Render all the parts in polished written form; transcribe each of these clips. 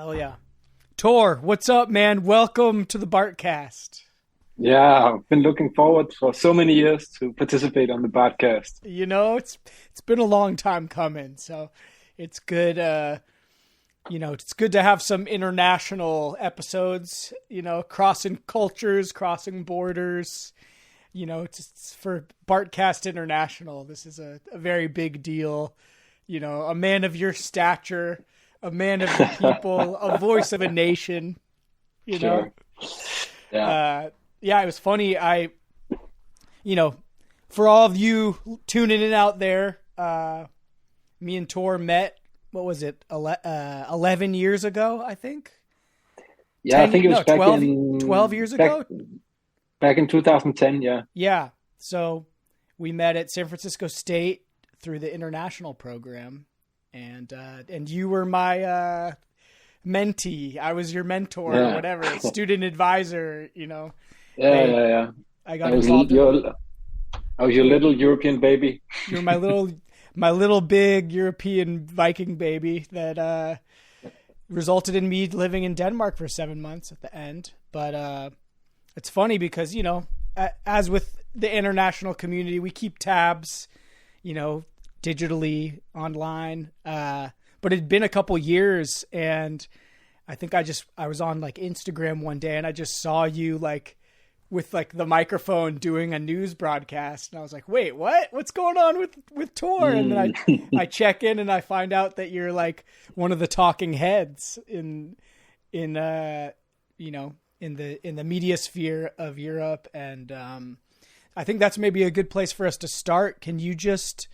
Hell yeah. Tor, what's up, man? Welcome to the Bartcast. Yeah, I've been looking forward for so many years to participate on the podcast. You know, it's been a long time coming, so it's good. It's good to have some international episodes. Crossing cultures, crossing borders. It's for Bartcast International. This is a very big deal. A man of your stature, a man of the people, a voice of a nation. Sure. Yeah. Yeah, it was funny. For all of you tuning in out there, me and Tor met, what was it, 11 years ago, I think? Yeah, I think it was 12 years ago? Back in 2010, yeah. Yeah, so we met at San Francisco State through the international program, and you were my mentee. I was your mentor or whatever, student advisor, Yeah. I got involved. I was your little European baby. You were my little big European Viking baby that resulted in me living in Denmark for 7 months at the end. But it's funny because, as with the international community, we keep tabs, digitally online. But it'd been a couple years, and I think I was on like Instagram one day, and I just saw you with the microphone doing a news broadcast, and I was like, wait, what's going on with Tor? And then I check in and I find out that you're like one of the talking heads in the media sphere of Europe. And I think that's maybe a good place for us to start. Can you just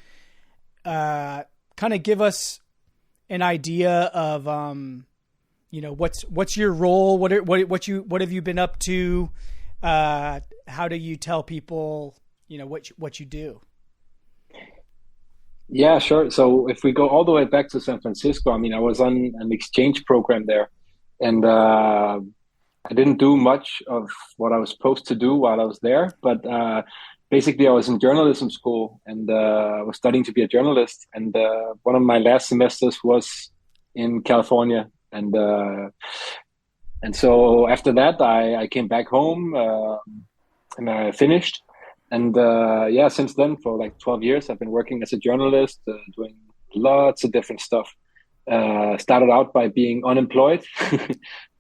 kind of give us an idea of what's your role? What have you been up to? How do you tell people, what you do? Yeah, sure. So if we go all the way back to San Francisco, I mean, I was on an exchange program there, and I didn't do much of what I was supposed to do while I was there. But basically, I was in journalism school, and I was studying to be a journalist. And one of my last semesters was in California, and so after that, I came back home and I finished. And since then, for like 12 years, I've been working as a journalist, doing lots of different stuff. Started out by being unemployed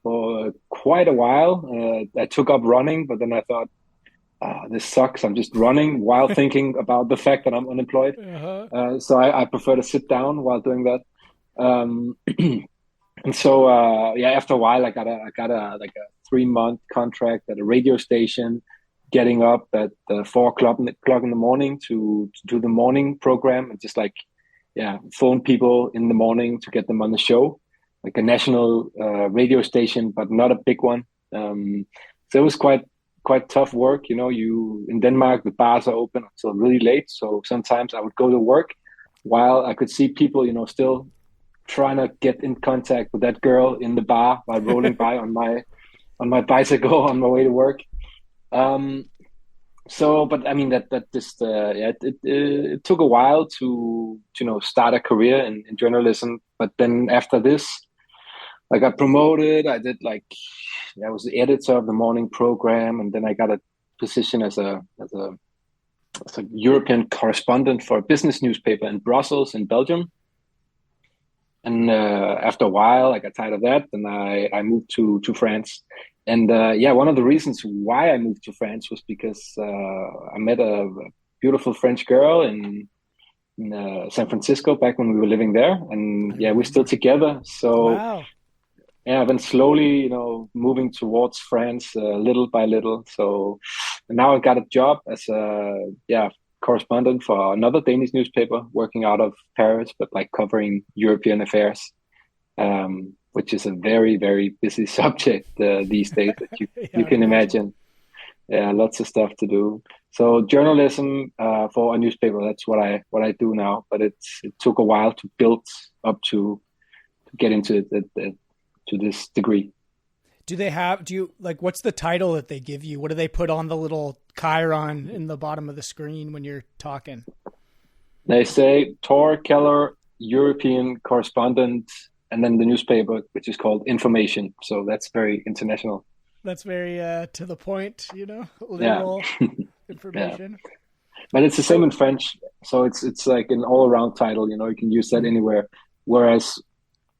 for quite a while. I took up running, but then I thought, this sucks. I'm just running while thinking about the fact that I'm unemployed. So I prefer to sit down while doing that. And so, after a while, I got a 3-month contract at a radio station, getting up at 4 o'clock in the morning to do the morning program and just phone people in the morning to get them on the show, like a national radio station, but not a big one. So it was quite tough work. You in Denmark, the bars are open until really late. So sometimes I would go to work while I could see people, still trying to get in contact with that girl in the bar while rolling by on my bicycle on my way to work. But I mean that just it took a while to start a career in journalism. But then after this, I got promoted. I was the editor of the morning program, and then I got a position as a European correspondent for a business newspaper in Brussels in Belgium. And after a while, I got tired of that, and I moved to France. And one of the reasons why I moved to France was because I met a beautiful French girl in San Francisco back when we were living there, and we're still together. So wow. I've been slowly, moving towards France little by little. So now I got a job as a correspondent for another Danish newspaper, working out of Paris, but covering European affairs, which is a very, very busy subject these days, that you can imagine. Yeah, lots of stuff to do. So journalism for a newspaper, that's what I do now. But it took a while to build up to get into it to this degree. What's the title that they give you? What do they put on the little chyron in the bottom of the screen when you're talking? They say Tore Keller, European Correspondent and then the newspaper, which is called Information. So that's very international. That's very to the point, Yeah. literal information. Yeah. But it's the same in French. So it's like an all-around title, you can use that anywhere. Whereas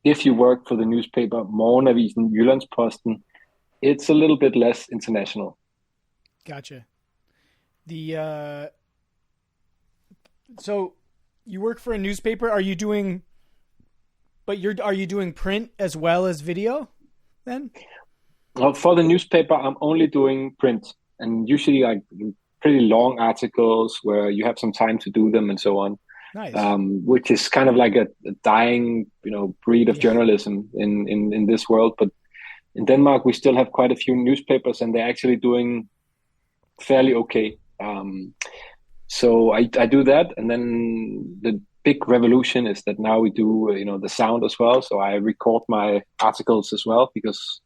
if you work for the newspaper Morgenavisen Jyllandsposten, it's a little bit less international. Gotcha. So you work for a newspaper. Are you doing print as well as video then? Well, for the newspaper, I'm only doing print, and usually like pretty long articles where you have some time to do them and so on. Nice. Which is kind of like a dying, breed of journalism in this world. But in Denmark, we still have quite a few newspapers, and they're actually doing fairly okay. So I do that, and then the big revolution is that now we do the sound as well. So I record my articles as well, because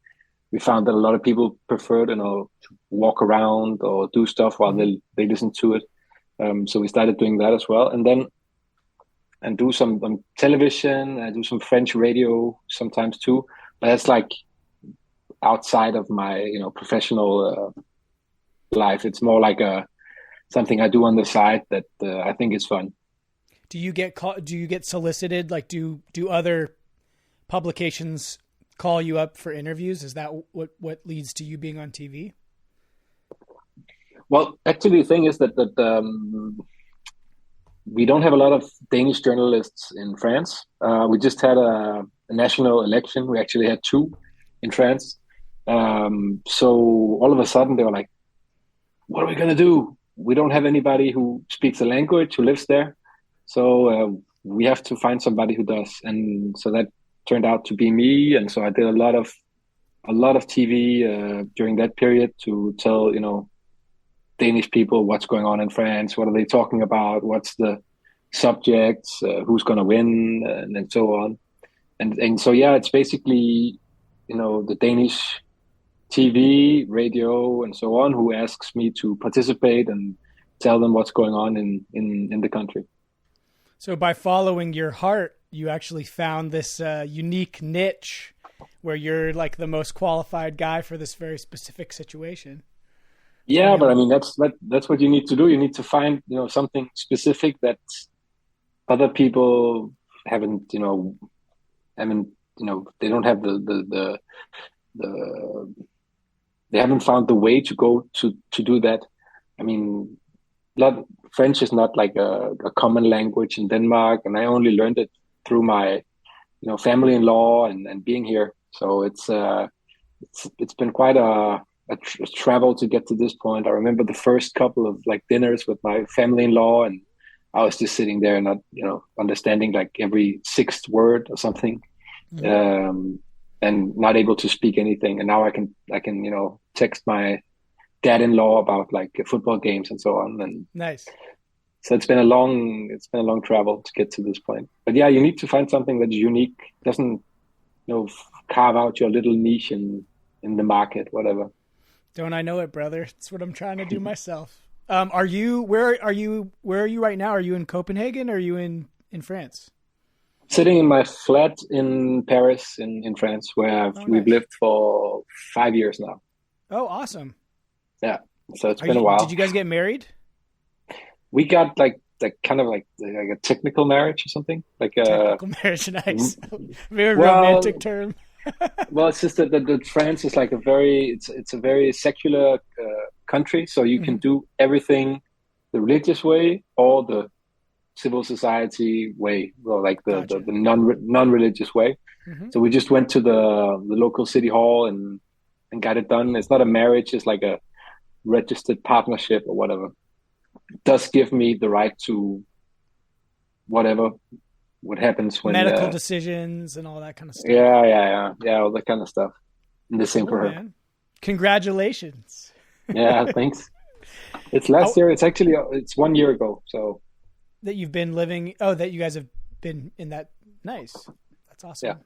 we found that a lot of people prefer to walk around or do stuff while they listen to it. So we started doing that as well, and do some television. I do some French radio sometimes too, but that's like outside of my professional life. It's more like something I do on the side that I think is fun. Do you get solicited? Like, do other publications call you up for interviews? Is that what leads to you being on TV? Well, actually, the thing is that we don't have a lot of Danish journalists in France. We just had a national election. We actually had two in France. So all of a sudden they were like, what are we going to do? We don't have anybody who speaks the language, who lives there. So we have to find somebody who does. And so that turned out to be me. And so I did a lot of TV during that period to tell, Danish people what's going on in France, what are they talking about, what's the subjects, who's going to win, and so on. And so, yeah, it's basically, the Danish TV, radio, and so on, who asks me to participate and tell them what's going on in the country. So by following your heart, you actually found this unique niche where you're like the most qualified guy for this very specific situation. Yeah, but I mean, that's what you need to do. You need to find, something specific that other people haven't, they don't have they haven't found the way to go to do that. I mean, French is not like a common language in Denmark, and I only learned it through my, family-in-law and being here. So it's been quite a travel to get to this point. I remember the first couple of like dinners with my family-in-law, and I was just sitting there not, understanding like every sixth word or something, and not able to speak anything. And now I can, text my dad-in-law about like football games and so on. And nice. So it's been a long travel to get to this point. But yeah, you need to find something that's unique, doesn't, carve out your little niche in the market, whatever. Don't I know it, brother? That's what I'm trying to do myself. Where are you right now? Are you in Copenhagen or are you in France? Sitting in my flat in Paris in France, where we've lived for 5 years now. Oh, awesome. Yeah. So it's been a while. Did you guys get married? We got like kind of like a technical marriage or something. Like a technical marriage, nice. Very romantic term. Well, it's just that France is like it's a very secular country, so you can do everything the religious way or the civil society way, or like the non-religious way. So we just went to the local city hall and got it done. It's not a marriage; it's like a registered partnership or whatever. It does give me the right to whatever. What happens when medical decisions and all that kind of stuff. Yeah, all that kind of stuff. And the same for her. Man. Congratulations. Yeah, thanks. It's last year. It's actually 1 year ago. So that you've been living. Oh, that you guys have been in that. Nice. That's awesome.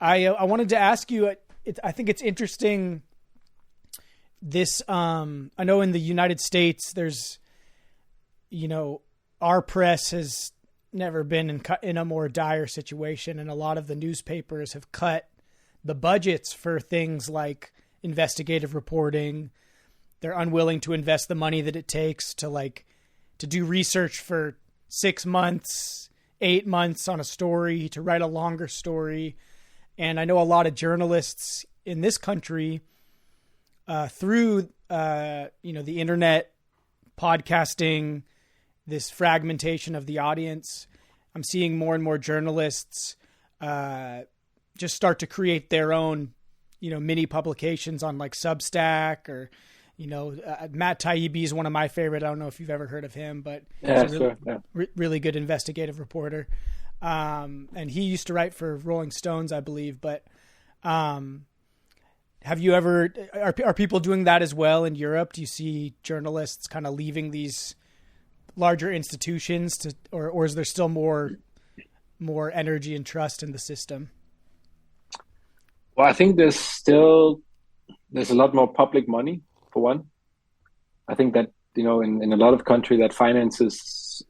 Yeah. I wanted to ask you. I think it's interesting. This I know in the United States, there's, our press has never been in a more dire situation, and a lot of the newspapers have cut the budgets for things like investigative reporting. They're unwilling to invest the money that it takes to do research for 6 months, 8 months on a story, to write a longer story. And I know a lot of journalists in this country, through the internet, podcasting, this fragmentation of the audience, I'm seeing more and more journalists just start to create their own, mini publications on like Substack or, Matt Taibbi is one of my favorite. I don't know if you've ever heard of him, but he's a really good investigative reporter. And he used to write for Rolling Stones, I believe. But have you ever, are people doing that as well in Europe? Do you see journalists kind of leaving these larger institutions or is there still more energy and trust in the system? Well, I think there's a lot more public money, for one. I think that, in a lot of countries that finances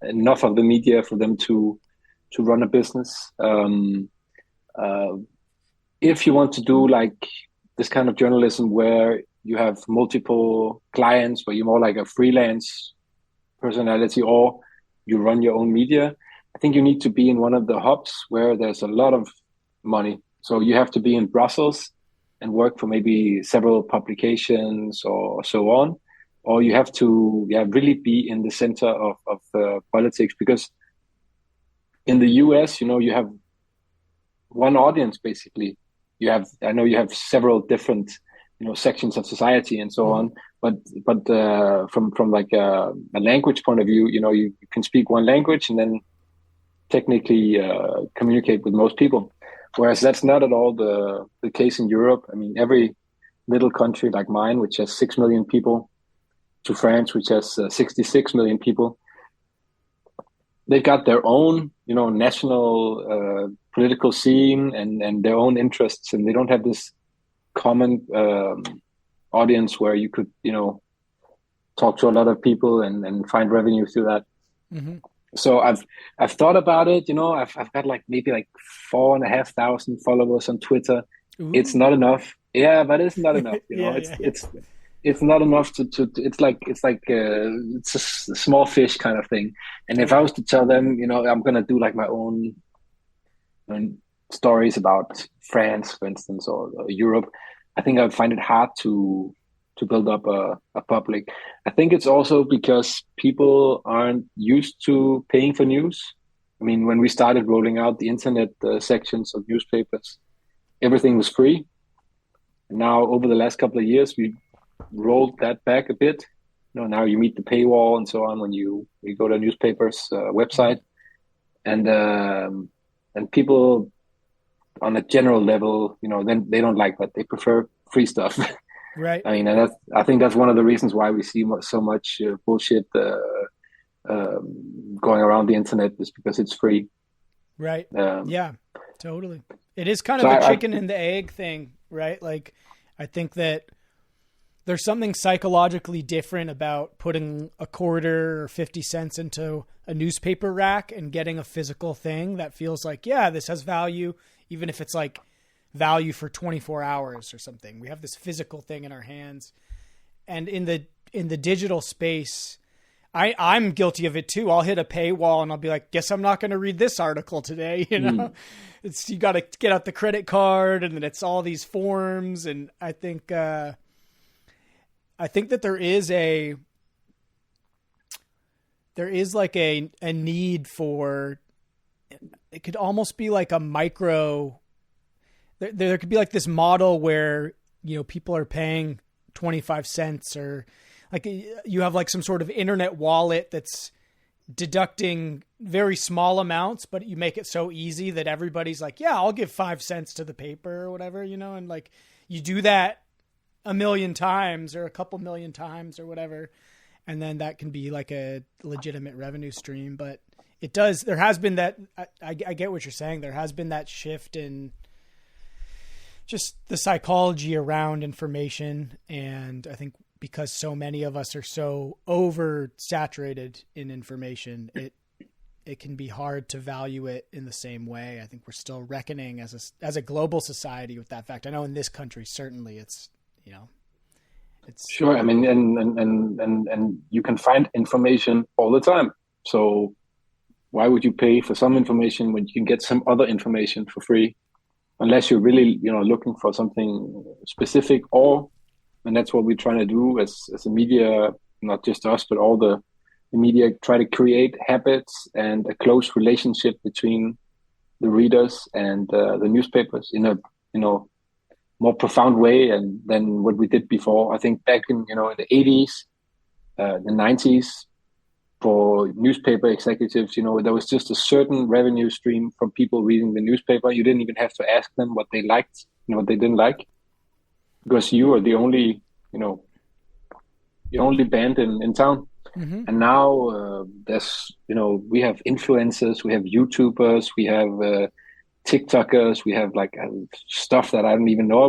enough of the media for them to run a business. If you want to do like this kind of journalism where you have multiple clients, where you're more like a freelance personality, or you run your own media, I think you need to be in one of the hubs where there's a lot of money. So you have to be in Brussels and work for maybe several publications or so on, or you have to really be in the center of politics, because in the US, you have one audience basically. I know you have several different, sections of society and so on, but from like a language point of view, you can speak one language and then technically communicate with most people. Whereas that's not at all the case in Europe. I mean, every little country like mine, which has 6 million people, to France, which has 66 million people, they've got their own, national political scene and their own interests, and they don't have this common audience where you could, talk to a lot of people and find revenue through that. Mm-hmm. So I've thought about it. I've got maybe 4,500 followers on Twitter. Ooh. It's not enough. Yeah, but it's not enough. It's not enough to it's a small fish kind of thing. And if I was to tell them, I'm gonna do like my own stories about France, for instance, or Europe, I think I would find it hard to build up a public. I think it's also because people aren't used to paying for news. I mean, when we started rolling out the internet sections of newspapers, everything was free. And now over the last couple of years, we rolled that back a bit. Now you meet the paywall and so on when you go to a newspaper's website, and people on a general level, then they don't like that. They prefer free stuff. Right. I mean, and I think that's one of the reasons why we see so much bullshit going around the internet, is because it's free. Right. Yeah, totally. It is kind of a chicken and the egg thing, right? Like, I think that there's something psychologically different about putting a quarter or 50 cents into a newspaper rack and getting a physical thing that feels like, yeah, this has value, even if it's like value for 24 hours or something. We have this physical thing in our hands. And in the digital space, I'm guilty of it too. I'll hit a paywall and I'll be like, guess I'm not going to read this article today. It's, you got to get out the credit card, and then it's all these forms. And I think that there is like a need for, it could almost be like a micro, there could be like this model where, people are paying 25 cents, or like you have like some sort of internet wallet that's deducting very small amounts, but you make it so easy that everybody's like, yeah, I'll give 5 cents to the paper or whatever, and like you do that a million times or a couple million times or whatever. And then that can be like a legitimate revenue stream. But there has been that, I get what you're saying. There has been that shift in just the psychology around information. And I think because so many of us are so oversaturated in information, it can be hard to value it in the same way. I think we're still reckoning as a global society with that fact. I know in this country, certainly it's, it's sure. I mean, and you can find information all the time. So why would you pay for some information when you can get some other information for free? Unless you're really, looking for something specific, and that's what we're trying to do as a media, not just us, but all the media, try to create habits and a close relationship between the readers and the newspapers in a, more profound way than what we did before. I think back in, in the 80s, the 90s, for newspaper executives, there was just a certain revenue stream from people reading the newspaper. You didn't even have to ask them what they liked, what they didn't like, because you are the only, the only band in town. Mm-hmm. And now there's, we have influencers, we have YouTubers, we have TikTokers, we have like stuff that I don't even know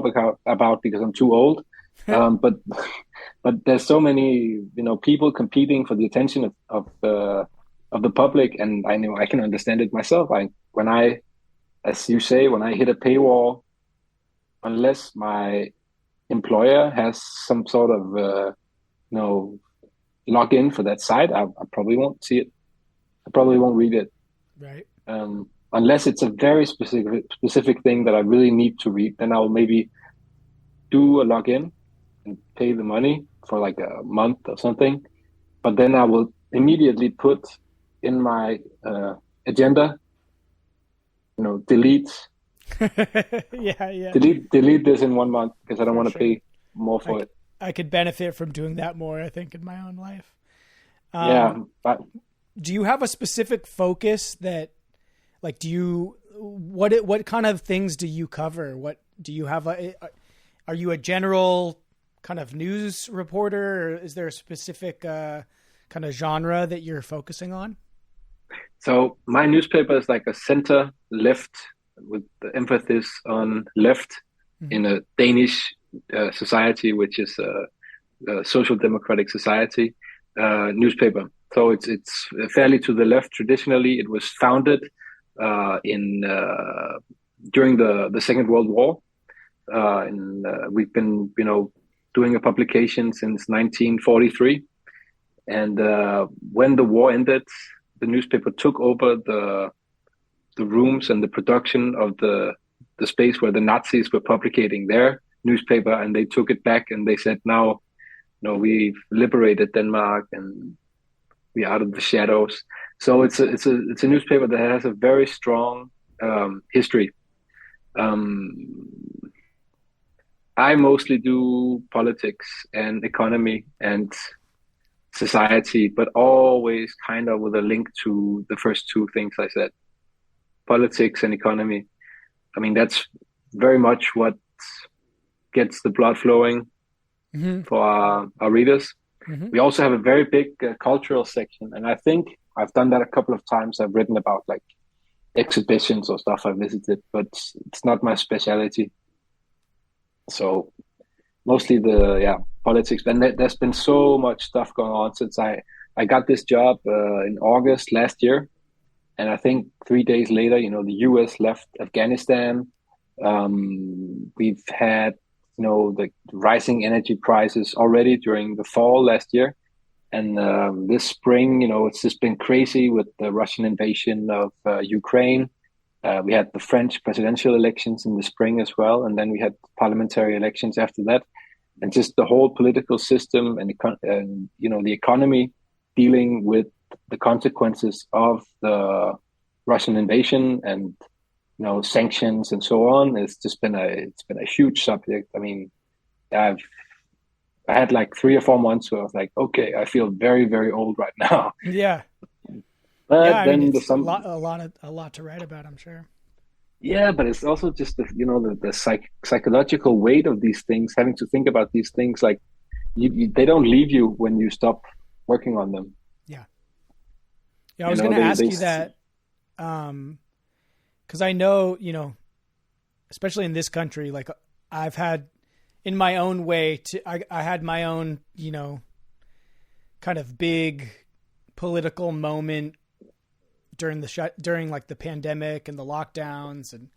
about because I'm too old. But there's so many, people competing for the attention of the public, and I know I can understand it myself. As you say, when I hit a paywall, unless my employer has some sort of, login for that site, I probably won't see it. I probably won't read it. Right. Unless it's a very specific thing that I really need to read, then I'll maybe do a login and pay the money for like a month or something. But then I will immediately put in my agenda, delete. Yeah. Delete this in 1 month because I don't want to pay more for it. I could benefit from doing that more, I think, in my own life. But do you have a specific focus that, like, what kind of things do you cover? What do you have? Are you a general kind of news reporter, or is there a specific kind of genre that you're focusing on? So my newspaper is like a center left with the emphasis on left in a Danish society, which is a social democratic society newspaper. So it's fairly to the left. Traditionally, it was founded during the Second World War. We've been doing a publication since 1943, and when the war ended, the newspaper took over the rooms and the production of the space where the Nazis were publicating their newspaper, and they took it back and they said, now, we've liberated Denmark and we're out of the shadows. So it's a newspaper that has a very strong history. I mostly do politics and economy and society, but always kind of with a link to the first two things I said, politics and economy. I mean, that's very much what gets the blood flowing for our readers. Mm-hmm. We also have a very big cultural section, and I think I've done that a couple of times. I've written about like exhibitions or stuff I visited, but it's not my specialty. So mostly politics. And there's been so much stuff going on since I got this job in August last year. And I think 3 days later, the US left Afghanistan. We've had, the rising energy prices already during the fall last year. And this spring, it's just been crazy with the Russian invasion of Ukraine. We had the French presidential elections in the spring as well. And then we had parliamentary elections after that. And just the whole political system and the economy dealing with the consequences of the Russian invasion and sanctions and so on. It's been a huge subject. I mean, I had like 3 or 4 months where I was like, okay, I feel very, very old right now. Yeah. But yeah, then it's a lot to write about, I'm sure. Yeah, but it's also just the psychological weight of these things, having to think about these things. Like they don't leave you when you stop working on them. Yeah. Yeah, I was going to ask you that because I know, especially in this country, like I've had in my own way I had my own, kind of big political moment during like the pandemic and the lockdowns. And,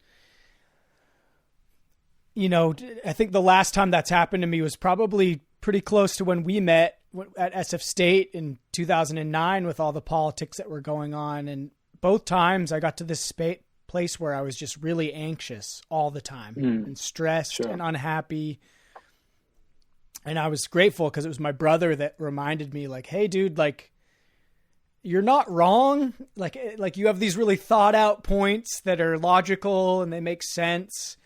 I think the last time that's happened to me was probably pretty close to when we met at SF State in 2009 with all the politics that were going on. And both times I got to this place where I was just really anxious all the time and stressed and unhappy. And I was grateful because it was my brother that reminded me, like, hey, dude, like, you're not wrong. Like you have these really thought out points that are logical and they make sense.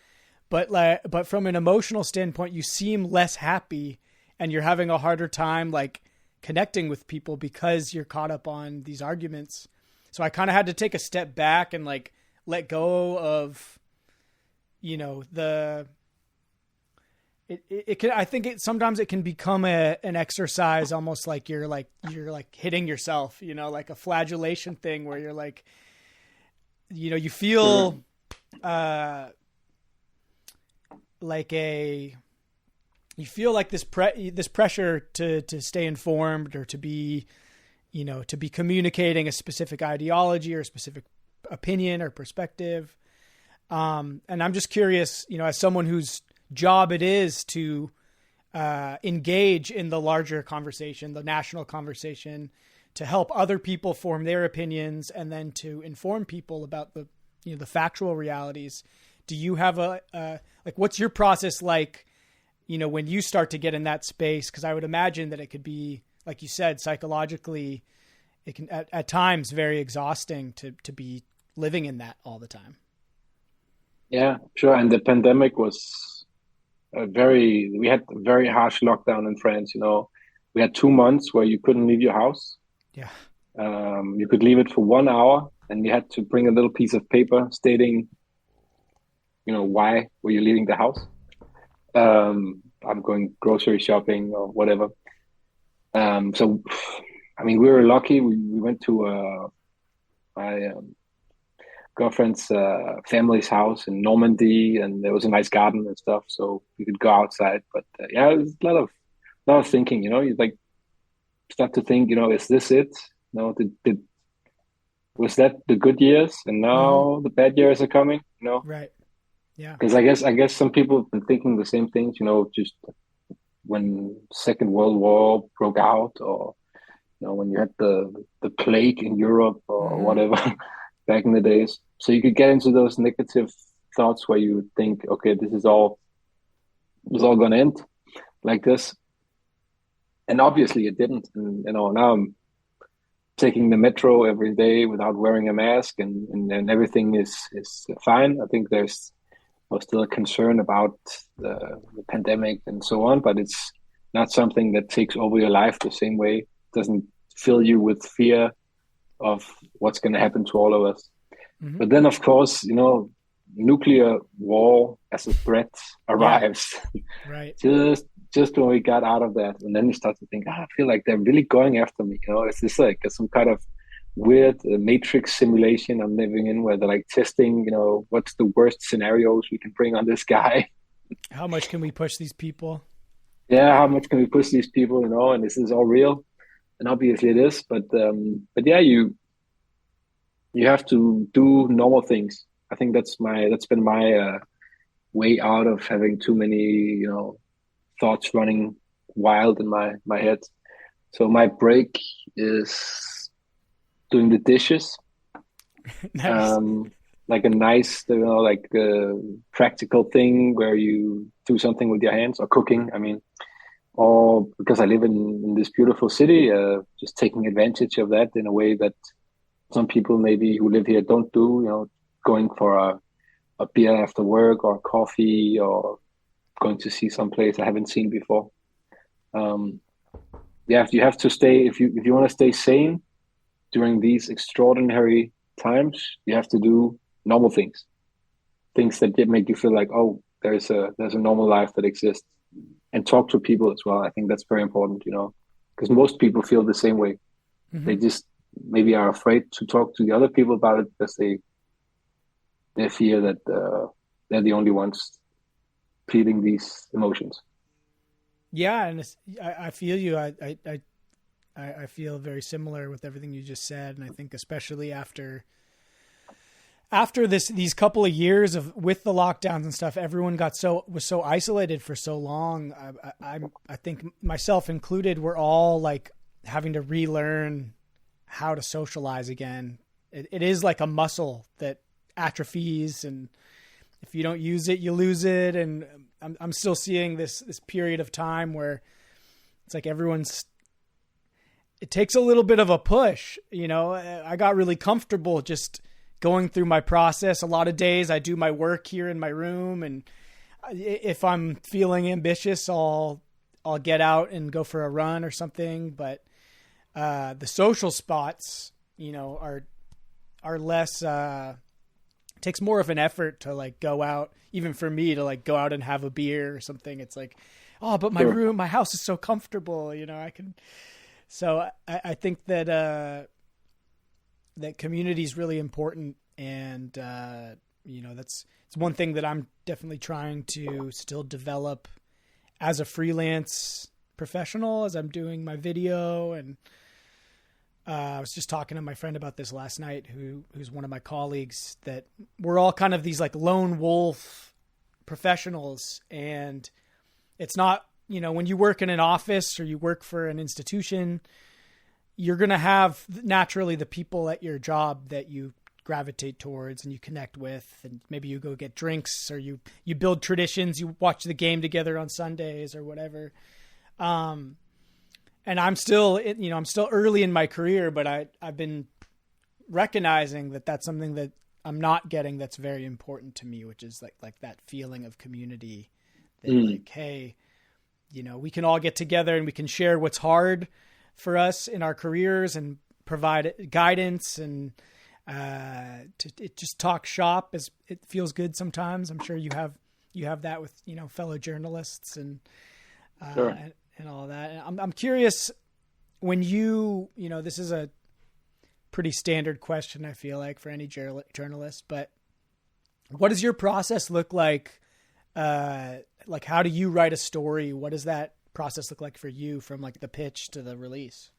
But from an emotional standpoint, you seem less happy and you're having a harder time, like, connecting with people because you're caught up on these arguments. So I kind of had to take a step back and, like, let go of, sometimes it can become an exercise, almost like you're hitting yourself, like a flagellation thing where you're like, you feel, you feel like this pressure to stay informed or to be communicating a specific ideology or a specific opinion or perspective. And I'm just curious, as someone whose job it is to engage in the larger conversation, the national conversation, to help other people form their opinions and then to inform people about the factual realities. Do you have what's your process like, when you start to get in that space? Because I would imagine that it could be, like you said, psychologically, it can at times very exhausting to be living in that all the time. Yeah, sure. And the pandemic was we had a very harsh lockdown in France. We had 2 months where you couldn't leave your house. Yeah. You could leave it for 1 hour and you had to bring a little piece of paper stating, why were you leaving the house? I'm going grocery shopping or whatever. So, I mean, we were lucky. We went to my girlfriend's family's house in Normandy, and there was a nice garden and stuff, so you could go outside. But yeah, it was a lot of thinking. You like start to think. Is this it? Was that the good years, and now the bad years are coming? Right. Yeah. Because I guess some people have been thinking the same things. Just when Second World War broke out, or when you had the plague in Europe or whatever back in the days. So you could get into those negative thoughts where you think, okay, this is all going to end like this. And obviously it didn't. And, now I'm taking the metro every day without wearing a mask and everything is fine. I think there's still a concern about the pandemic and so on, but it's not something that takes over your life the same way. It doesn't fill you with fear of what's going to happen to all of us. Mm-hmm. But then, of course, nuclear war as a threat arrives. Yeah. Right. just when we got out of that, and then you start to think, I feel like they're really going after me. It's just like some kind of weird matrix simulation I'm living in, where they're like testing, what's the worst scenarios we can bring on this guy. How much can we push these people? Yeah, how much can we push these people? And this is all real, and obviously it is. But yeah, you have to do normal things. I think that's been my way out of having too many thoughts running wild in my head. So my break is doing the dishes. Nice. Like a nice, practical thing where you do something with your hands, or cooking. I mean, or because I live in this beautiful city, just taking advantage of that in a way that some people maybe who live here don't do. Going for a beer after work, or coffee, or going to see some place I haven't seen before. You have to stay, if you want to stay sane during these extraordinary times, you have to do normal things that make you feel like, oh, there's a normal life that exists, and talk to people as well. I think that's very important, because most people feel the same way. Mm-hmm. They just maybe are afraid to talk to the other people about it because they fear that they're the only ones feeling these emotions. Yeah, and I feel you. I feel very similar with everything you just said. And I think especially after these couple of years with the lockdowns and stuff, everyone was so isolated for so long. I think myself included, we're all like having to relearn how to socialize again. It is like a muscle that atrophies, and if you don't use it, you lose it. And I'm still seeing this period of time where it's like it takes a little bit of a push. You know, I got really comfortable just going through my process. A lot of days I do my work here in my room, and if I'm feeling ambitious, I'll get out and go for a run or something. But the social spots, you know, are less, takes more of an effort to like go out, even for me to like go out and have a beer or something. It's like, oh, but my house is so comfortable, you know, so I think that community is really important. And, you know, it's one thing that I'm definitely trying to still develop as a freelance professional as I'm doing my video. And I was just talking to my friend about this last night, who's one of my colleagues, that we're all kind of these like lone wolf professionals. And it's not, you know, when you work in an office or you work for an institution, you're going to have naturally the people at your job that you gravitate towards and you connect with, and maybe you go get drinks, or you build traditions, you watch the game together on Sundays or whatever. And I'm still early in my career, but I've been recognizing that that's something that I'm not getting that's very important to me, which is like that feeling of community that like, hey, you know, we can all get together and we can share what's hard for us in our careers and provide guidance, and it just talk shop as it feels good sometimes. I'm sure you have that with, you know, fellow journalists and Sure. and all that. And I'm curious, when you know, this is a pretty standard question, I feel like, for any journalist, but what does your process look like? Like, how do you write a story? What does that process look like for you, from like the pitch to the release?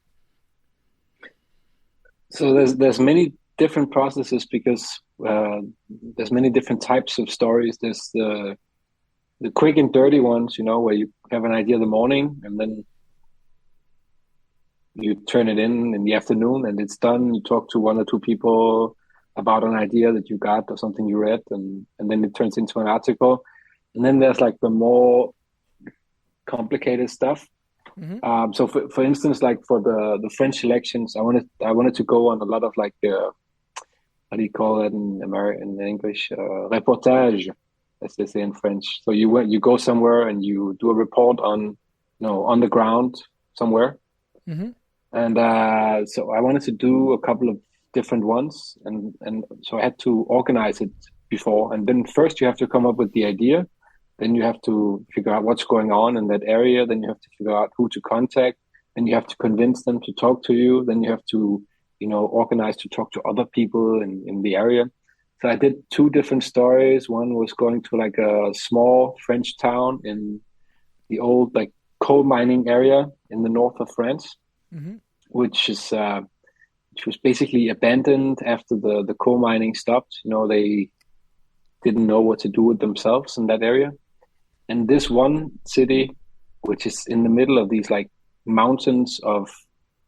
So there's many different processes, because there's many different types of stories. There's the quick and dirty ones, you know, where you have an idea in the morning and then you turn it in the afternoon and it's done. You talk to one or two people about an idea that you got or something you read, and then it turns into an article. And then there's like the more complicated stuff. Mm-hmm. So for instance, like for the French elections, I wanted to go on a lot of like how do you call it in English? Reportage, as they say in French. So you go somewhere and you do a report on the ground somewhere. Mm-hmm. And so I wanted to do a couple of different ones, and so I had to organize it before. And then first you have to come up with the idea. Then you have to figure out what's going on in that area. Then you have to figure out who to contact. Then you have to convince them to talk to you. Then you have to, organize to talk to other people in the area. So I did two different stories. One was going to like a small French town in the old like coal mining area in the north of France, mm-hmm. which was basically abandoned after the coal mining stopped. They didn't know what to do with themselves in that area. And this one city, which is in the middle of these like mountains of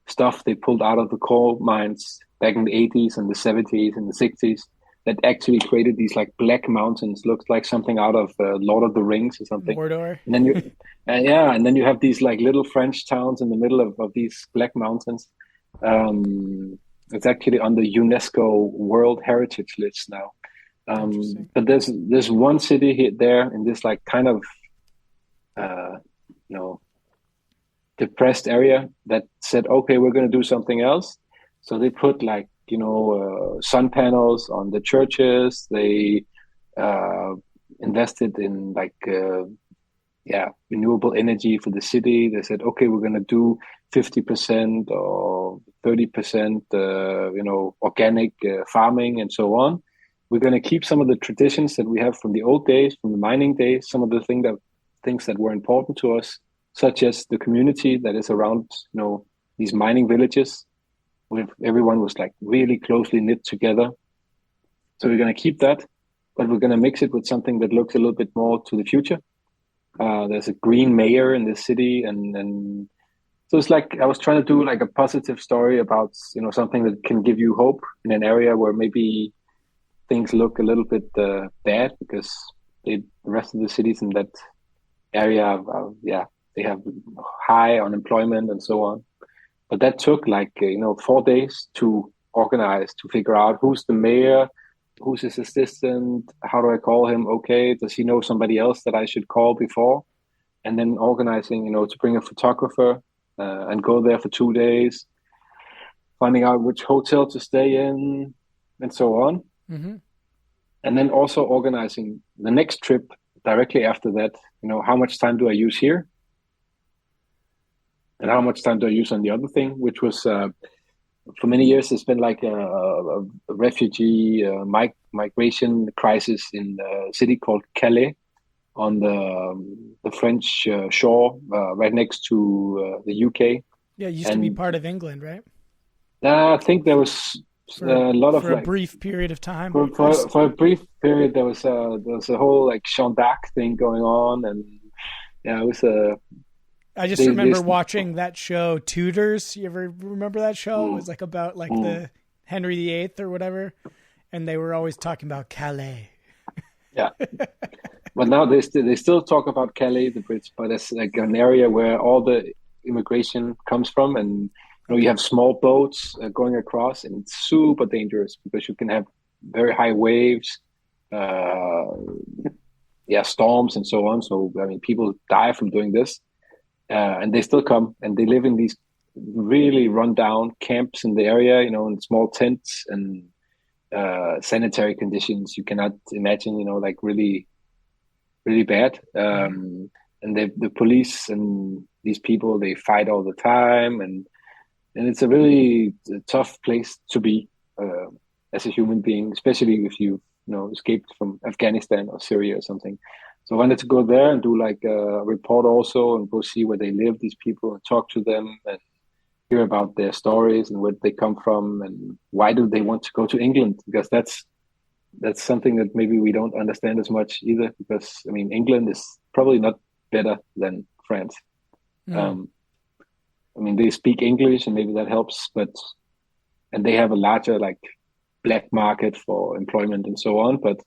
stuff they pulled out of the coal mines back in the 80s and the 70s and the 60s, that actually created these like black mountains, looked like something out of Lord of the Rings or something. Mordor. And then you, and then you have these like little French towns in the middle of these black mountains. It's actually on the UNESCO World Heritage list now. But there's one city there in this like kind of depressed area that said, okay, we're going to do something else. So they put like sun panels on the churches. They invested in like renewable energy for the city. They said, okay, we're going to do 50% or 30% organic farming and so on. We're going to keep some of the traditions that we have from the old days, from the mining days, some of the things that were important to us, such as the community that is around, these mining villages with everyone was like really closely knit together. So we're going to keep that, but we're going to mix it with something that looks a little bit more to the future. There's a green mayor in this city, and so it's like I was trying to do like a positive story about, you know, something that can give you hope in an area where maybe things look a little bit bad, because the rest of the cities in that area, they have high unemployment and so on. But that took like 4 days to organize, to figure out who's the mayor, who's his assistant, how do I call him? Okay, does he know somebody else that I should call before? And then organizing, to bring a photographer and go there for 2 days, finding out which hotel to stay in, and so on. Mm-hmm. And then also organizing the next trip directly after that. How much time do I use here? And how much time do I use on the other thing, which was, for many years, it's been like a refugee migration crisis in a city called Calais on the French shore, right next to the UK. Yeah, it used to be part of England, right? I think there was a lot of for a brief period of time. For a brief period, there was a whole like Jeanne d'Arc thing going on, and yeah, it was a. I just remember watching that show, Tudors. You ever remember that show? It was like about like the Henry VIII or whatever, and they were always talking about Calais. Yeah, but now they still talk about Calais, the Brits, but it's like an area where all the immigration comes from, and you have small boats going across, and it's super dangerous because you can have very high waves, storms and so on. So I mean, people die from doing this. And they still come, and they live in these really run-down camps in the area, in small tents and sanitary conditions you cannot imagine, like really, really bad. And the police and these people, they fight all the time, and it's a really tough place to be as a human being, especially if you escaped from Afghanistan or Syria or something. So I wanted to go there and do like a report also, and go see where they live, these people, and talk to them and hear about their stories and where they come from and why do they want to go to England, because that's something that maybe we don't understand as much either, because I mean, England is probably not better than France. I mean, they speak English and maybe that helps, and they have a larger like black market for employment and so on. But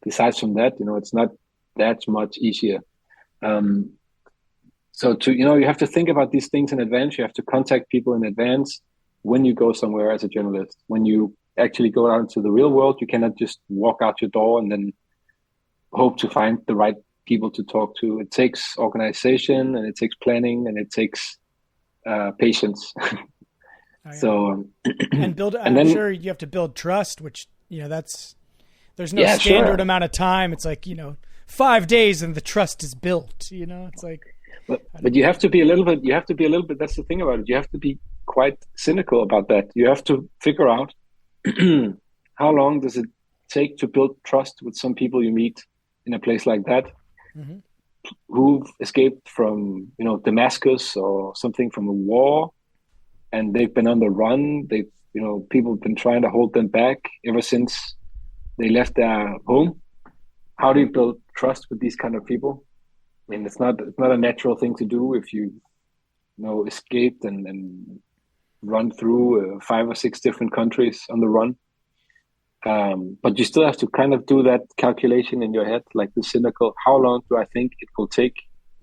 besides from that, it's not that much easier. So you have to think about these things in advance. You have to contact people in advance when you go somewhere as a journalist. When you actually go out into the real world, you cannot just walk out your door and then hope to find the right people to talk to. It takes organization, and it takes planning, and it takes patience. Oh, yeah. So and I'm sure you have to build trust, which there's no standard amount of time. It's like 5 days and the trust is built. It's like. But you have to be a little bit. That's the thing about it. You have to be quite cynical about that. You have to figure out how long does it take to build trust with some people you meet in a place like that, who've escaped from Damascus or something, from a war, and they've been on the run. They've people have been trying to hold them back ever since they left their home. How do you build trust with these kind of people? I mean, it's not a natural thing to do if you escaped and run through 5 or 6 different countries on the run. But you still have to kind of do that calculation in your head, like the cynical, how long do I think it will take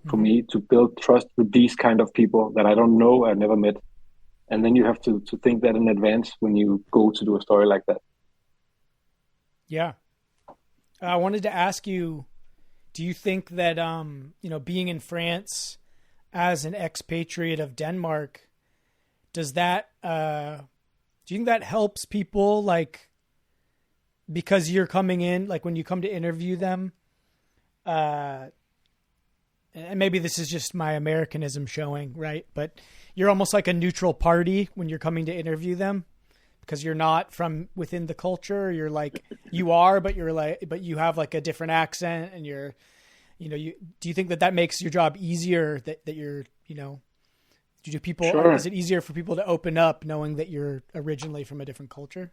for me to build trust with these kind of people that I don't know, I've never met? And then you have to think that in advance when you go to do a story like that. Yeah. I wanted to ask you, do you think that, being in France as an expatriate of Denmark, does that, do you think that helps people, like, because you're coming in, like when you come to interview them, and maybe this is just my Americanism showing, right? But you're almost like a neutral party when you're coming to interview them, because you're not from within the culture. You're like, you are, but you have like a different accent, and do you think that makes your job easier, that you're, Do people, Sure. is it easier for people to open up knowing that you're originally from a different culture?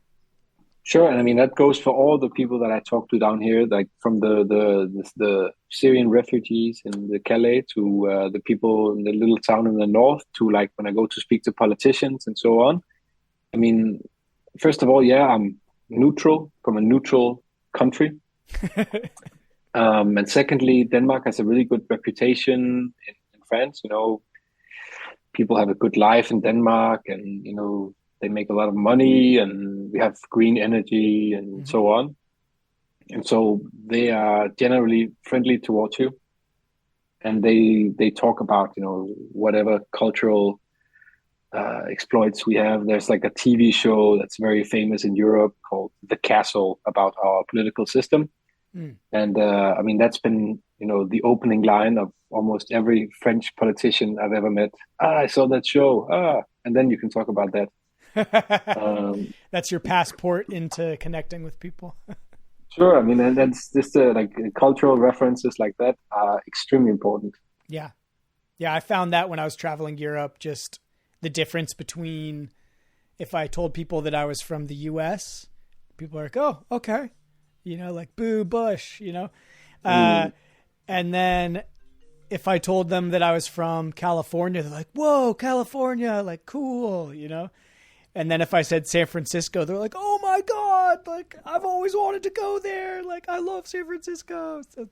Sure, and I mean that goes for all the people that I talk to down here, like from the Syrian refugees in the Calais to the people in the little town in the north to like when I go to speak to politicians and so on. I mean, first of all, yeah, I'm neutral from a neutral country, and secondly, Denmark has a really good reputation in France. You know, people have a good life in Denmark, and you know they make a lot of money, and we have green energy and Mm-hmm. so on. And so they are generally friendly towards you, and they talk about you know whatever cultural exploits we have. There's like a TV show that's very famous in Europe called The Castle about our political system, Mm. and I mean that's been you know the opening line of almost every French politician I've ever met. I saw that show. And then you can talk about that. Um, That's your passport into connecting with people. Sure. I mean, and that's just like cultural references like that are extremely important. Yeah. Yeah. I found that when I was traveling Europe, just the difference between if I told people that I was from the US, people are like, oh, okay. You know, like boo Bush, you know? And then if I told them that I was from California, they're like, whoa, California, like cool, you know? And then if I said San Francisco, they're like, oh my God, like I've always wanted to go there. Like I love San Francisco. So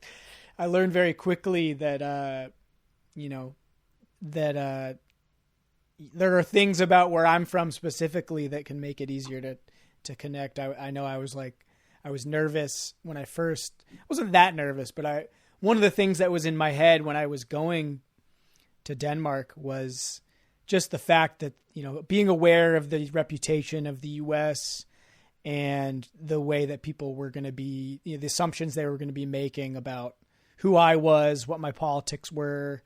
I learned very quickly that, you know, that there are things about where I'm from specifically that can make it easier to connect. I know I was nervous when I wasn't that nervous, but one of the things that was in my head when I was going to Denmark was just the fact that, you know, being aware of the reputation of the US and the way that people were going to be, you know, the assumptions they were going to be making about who I was, what my politics were,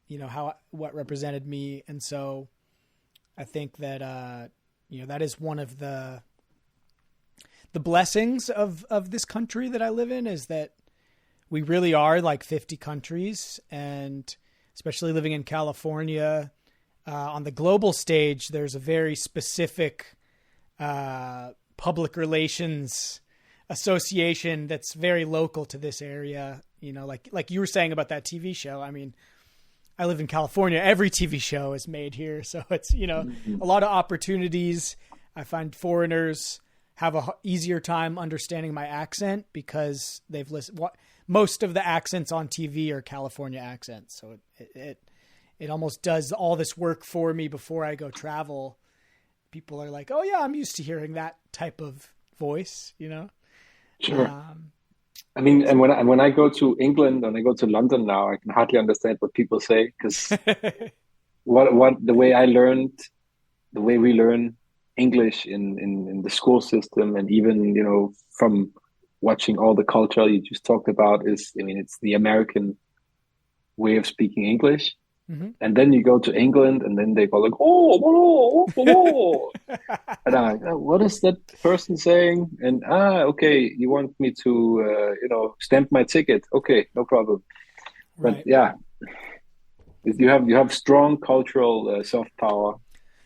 you know, what represented me. And so I think that, you know, that is one of the blessings of this country that I live in, is that we really are like 50 countries, and especially living in California, on the global stage, there's a very specific public relations association that's very local to this area. You know, like you were saying about that TV show. I mean, I live in California. Every TV show is made here. So it's, you know, a lot of opportunities. I find foreigners have a easier time understanding my accent because they've listened. Most of the accents on TV are California accents. So it almost does all this work for me before I go travel. People are like, oh yeah, I'm used to hearing that type of voice, you know? Sure. I mean, and when I go to England and I go to London now, I can hardly understand what people say because the way we learn English in the school system, and even you know from watching all the culture you just talked about, is, I mean, it's the American way of speaking English. Mm-hmm. And then you go to England, and then they go like, oh, and I'm like, oh, what is that person saying? And okay, you want me to, you know, stamp my ticket? Okay, no problem. Right. But yeah, you have strong cultural soft power.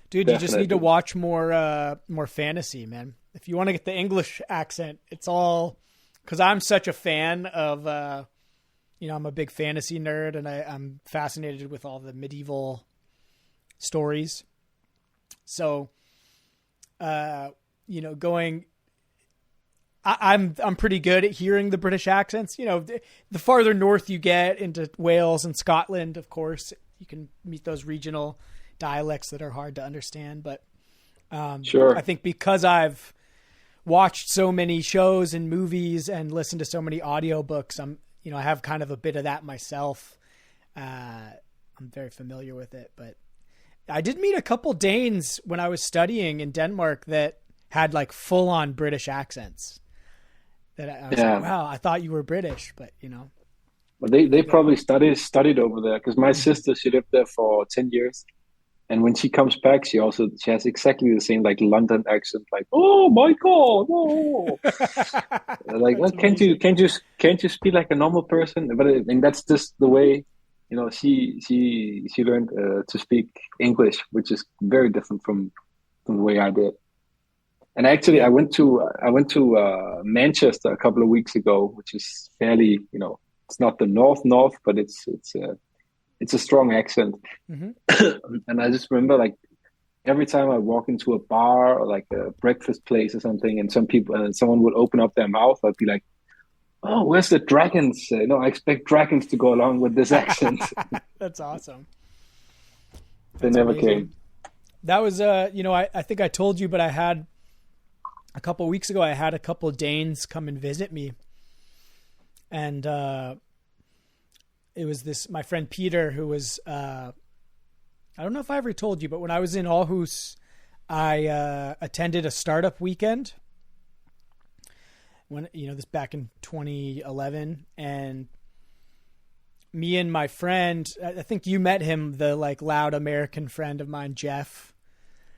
Dude, Definitely. you just need to watch more fantasy, man. If you want to get the English accent, it's all because I'm such a fan of. You know, I'm a big fantasy nerd, and I'm fascinated with all the medieval stories. So, you know, I'm pretty good at hearing the British accents. You know, the farther north you get into Wales and Scotland, of course, you can meet those regional dialects that are hard to understand. But sure, I think because I've watched so many shows and movies and listened to so many audiobooks, you know, I have kind of a bit of that myself. I'm very familiar with it, but I did meet a couple Danes when I was studying in Denmark that had like full on British accents. That I was like, wow, I thought you were British, but you know. Well, they probably studied over there because my sister, she lived there for 10 years. And when she comes back, she has exactly the same like London accent, like, oh my God, no. Like, well, can't you speak like a normal person? But I mean, that's just the way she learned to speak English, which is very different from the way I did. And actually, Yeah. I went to Manchester a couple of weeks ago, which is fairly, it's not the north, but it's a strong accent. Hmm. And I just remember like every time I walk into a bar or like a breakfast place or something, and someone would open up their mouth, I'd be like, "Oh, where's the dragons?" I expect dragons to go along with this accent. That's awesome. They That's never amazing. came. That was, I think I told you, but I had a couple of weeks ago, I had a couple of Danes come and visit me. And it was my friend Peter, who was, I don't know if I ever told you, but when I was in Aarhus, I attended a startup weekend. This back in 2011, and me and my friend, I think you met him, the like loud American friend of mine, Jeff.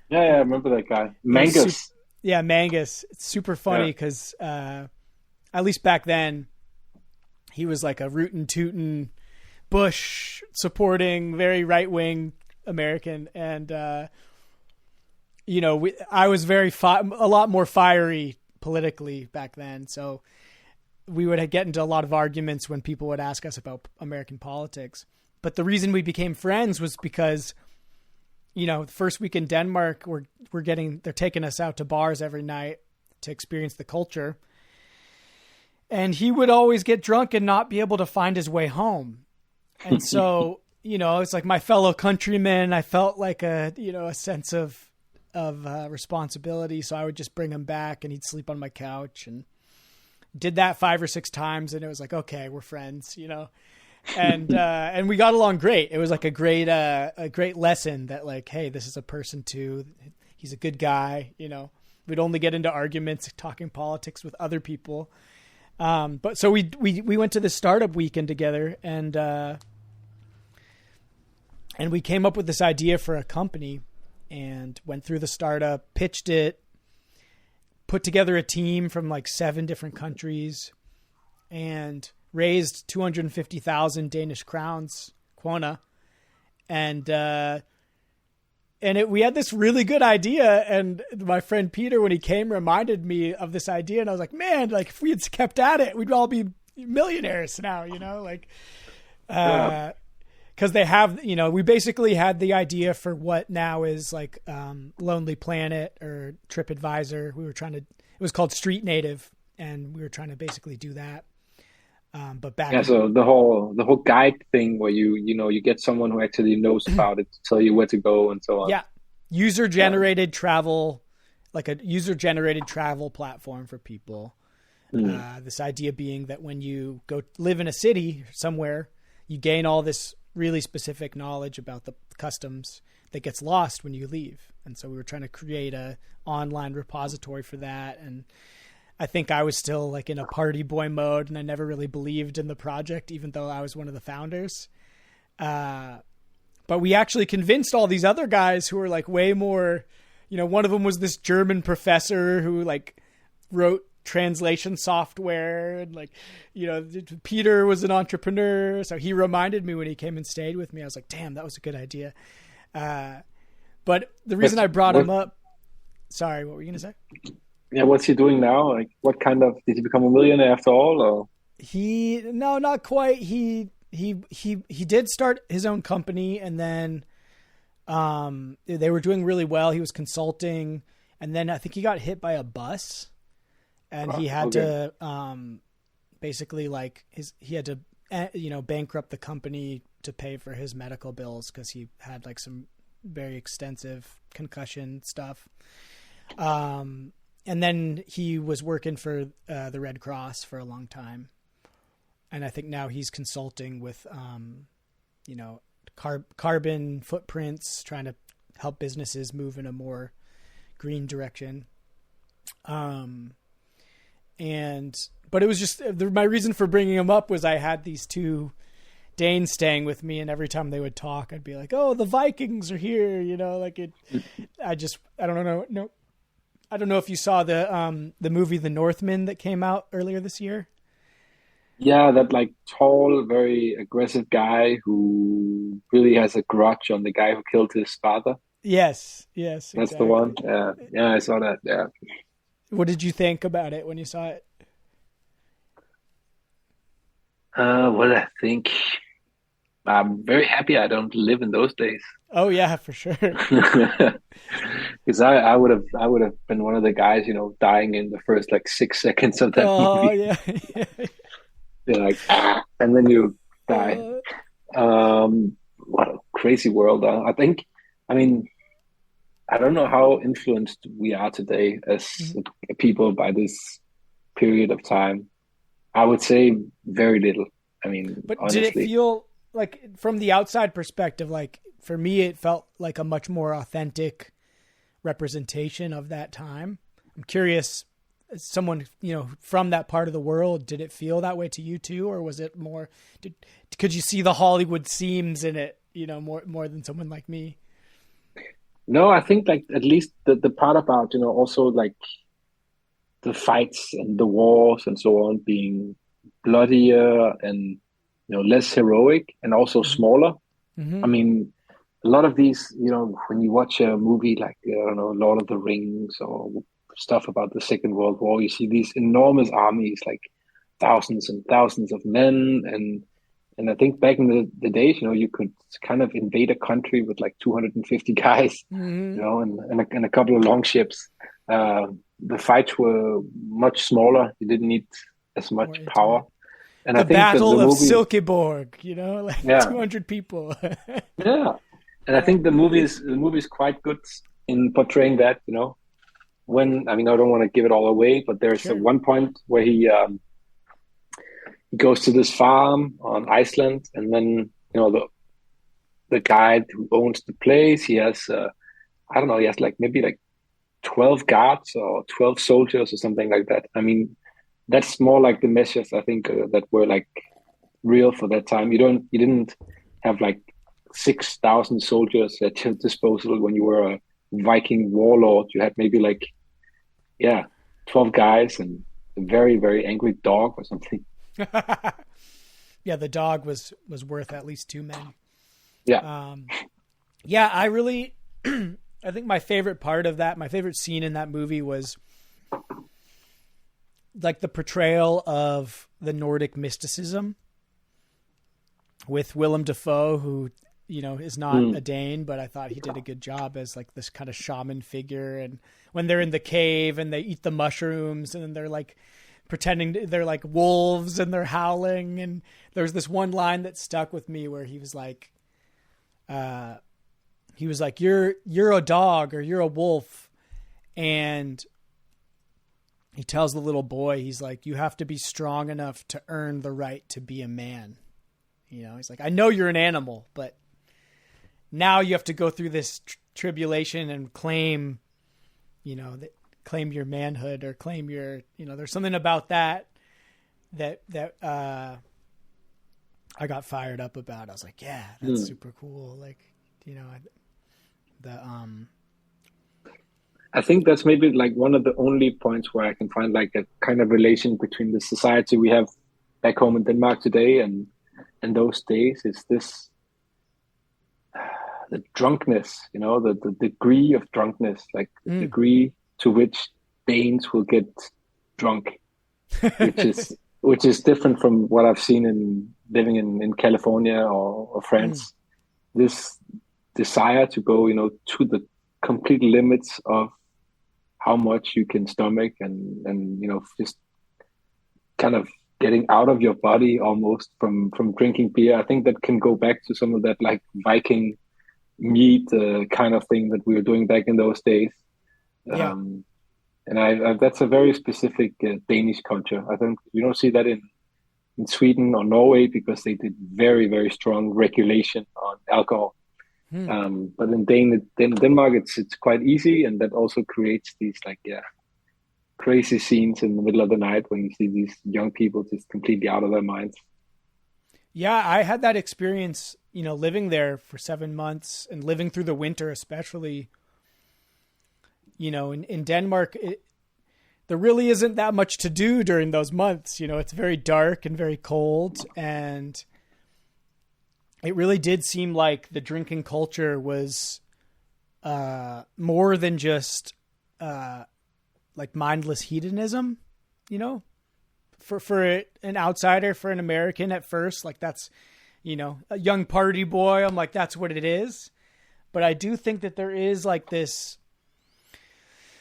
Yeah, I remember that guy, Mangus. Yeah, Mangus. It's super funny because at least back then, he was like a rootin' tootin' Bush supporting, very right wing American, and I was a lot more fiery politically back then, so we would get into a lot of arguments when people would ask us about American politics. But the reason we became friends was because, the first week in Denmark, they're taking us out to bars every night to experience the culture. And he would always get drunk and not be able to find his way home. And so, it's like my fellow countrymen, I felt like a sense of responsibility. So I would just bring him back and he'd sleep on my couch, and did that 5 or 6 times. And it was like, okay, we're friends, and we got along great. It was like a great lesson that like, hey, this is a person too. He's a good guy. We'd only get into arguments talking politics with other people. But so we went to this startup weekend together, and we came up with this idea for a company, and went through the startup, pitched it, put together a team from like 7 different countries, and raised 250,000 Danish crowns, krona. And we had this really good idea. And my friend Peter, when he came, reminded me of this idea. And I was like, man, like if we had kept at it, we'd all be millionaires now, because they have, we basically had the idea for what now is like Lonely Planet or TripAdvisor. It was called Street Native, and we were trying to basically do that. But back so the whole guide thing where you get someone who actually knows about it to tell you where to go and so on. Yeah, user-generated travel, like a user-generated travel platform for people. This idea being that when you go live in a city somewhere, you gain all this really specific knowledge about the customs that gets lost when you leave. And so we were trying to create a online repository for that. And I think I was still like in a party boy mode, and I never really believed in the project, even though I was one of the founders. But we actually convinced all these other guys who were like way more, one of them was this German professor who like wrote translation software, and like, Peter was an entrepreneur. So he reminded me when he came and stayed with me, I was like, damn, that was a good idea. But the reason I brought him up, sorry, what were you going to say? Yeah, what's he doing now? Like, did he become a millionaire after all? Or no, not quite. He did start his own company, and then they were doing really well. He was consulting, and then I think he got hit by a bus, and he had to basically like he had to bankrupt the company to pay for his medical bills because he had like some very extensive concussion stuff. And then he was working for the Red Cross for a long time. And I think now he's consulting with, carbon footprints, trying to help businesses move in a more green direction. But it was just, my reason for bringing him up was I had these 2 Danes staying with me, and every time they would talk, I'd be like, oh, the Vikings are here. I don't know. No. I don't know if you saw the movie The Northman that came out earlier this year. Yeah, that like tall, very aggressive guy who really has a grudge on the guy who killed his father. Yes, That's the one. exactly. Yeah, yeah, I saw that. Yeah. What did you think about it when you saw it? Well, I think I'm very happy I don't live in those days. Oh yeah, for sure. Because I would have been one of the guys, dying in the first like 6 seconds of that Oh movie. yeah. You're like, and then you die. uh, What a crazy world. I think, I mean, I don't know how influenced we are today as people by this period of time. I would say very little. I mean, but did it honestly. feel like, from the outside perspective, like for me, it felt like a much more authentic representation of that time? I'm curious, as someone, from that part of the world, did it feel that way to you too, or was it more? Could you see the Hollywood seams in it? More than someone like me. No, I think like at least the part about, also like the fights and the wars and so on being bloodier and less heroic and also smaller. Mm-hmm. I mean, a lot of these, when you watch a movie like I don't know, Lord of the Rings or stuff about the Second World War, you see these enormous armies, like thousands and thousands of men, and I think back in the days, you could kind of invade a country with like 250 guys, Mm-hmm. and a couple of long ships. Uh, the fights were much smaller. You didn't need as More much power. intimate. And I The think that the Battle of movie, Silkeborg, like yeah, 200 people. yeah, and I Yeah. think the movie is quite good in portraying that. When I mean, I don't want to give it all away, but there's a Sure. one point where he goes to this farm on Iceland, and then the guy who owns the place, he has I don't know, he has like maybe like 12 guards or 12 soldiers or something like that. I mean, that's more like the measures I think that were like real for that time. You didn't have like 6,000 soldiers at your disposal when you were a Viking warlord. You had maybe like, yeah, 12 guys and a very, very angry dog or something. Yeah, the dog was worth at least two men. Yeah. Yeah, I really, I think my favorite part of that, my favorite scene in that movie was like the portrayal of the Nordic mysticism with Willem Dafoe, who is not a Mm. Dane, but I thought he did a good job as like this kind of shaman figure. And when they're in the cave and they eat the mushrooms, and they're like pretending they're like wolves and they're howling. And there's this one line that stuck with me where uh, he was like, "You're a dog or you're a wolf," and he tells the little boy, he's like, "You have to be strong enough to earn the right to be a man." He's like, "I know you're an animal, but now you have to go through this tribulation and claim, claim your manhood, or claim your, there's something about that I got fired up about." I was like, "Yeah, that's Mm. super cool." Like, the I think that's maybe like one of the only points where I can find like a kind of relation between the society we have back home in Denmark today and those days is this the drunkenness, the degree of drunkenness, like the mm. degree to which Danes will get drunk, which is which is different from what I've seen in living in California or Mm. France. This desire to go, to the complete limits of how much you can stomach and just kind of getting out of your body almost from drinking beer. I think that can go back to some of that like Viking meat kind of thing that we were doing back in those days. Yeah. And that's a very specific Danish culture. I think you don't see that in Sweden or Norway because they did very, very strong regulation on alcohol. Mm. But in Denmark, it's quite easy, and that also creates these like crazy scenes in the middle of the night when you see these young people just completely out of their minds. Yeah, I had that experience, living there for 7 months and living through the winter, especially, in Denmark. there really isn't that much to do during those months. You know, it's very dark and very cold, and it really did seem like the drinking culture was more than just like mindless hedonism, you know, for an outsider, for an American at first, like that's, you know, a young party boy. I'm like, that's what it is. But I do think that there is like this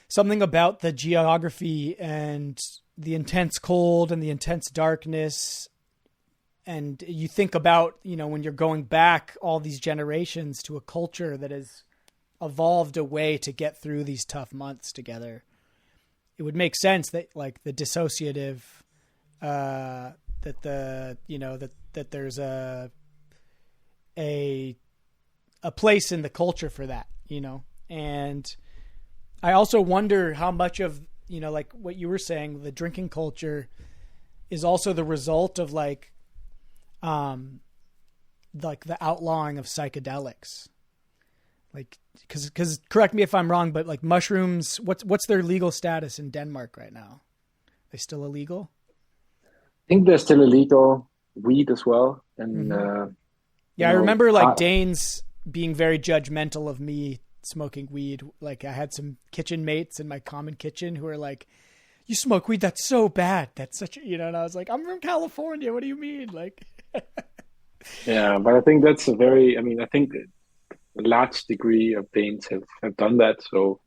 something about the geography and the intense cold and the intense darkness. And you think about, you know, when you're going back all these generations to a culture that has evolved a way to get through these tough months together, it would make sense that like the dissociative, that there's a place in the culture for that, you know. And I also wonder how much of, you know, like what you were saying, the drinking culture is also the result of like the outlawing of psychedelics. Like, cause correct me if I'm wrong, but like mushrooms, what's their legal status in Denmark right now? Are they still illegal? I think they're still illegal. Weed as well. And, I remember like Danes being very judgmental of me smoking weed. Like I had some kitchen mates in my common kitchen who were like, "You smoke weed? That's so bad. That's such a," you know, and I was like, "I'm from California. What do you mean?" Like, yeah, but I think that's I think a large degree of Danes have done that. So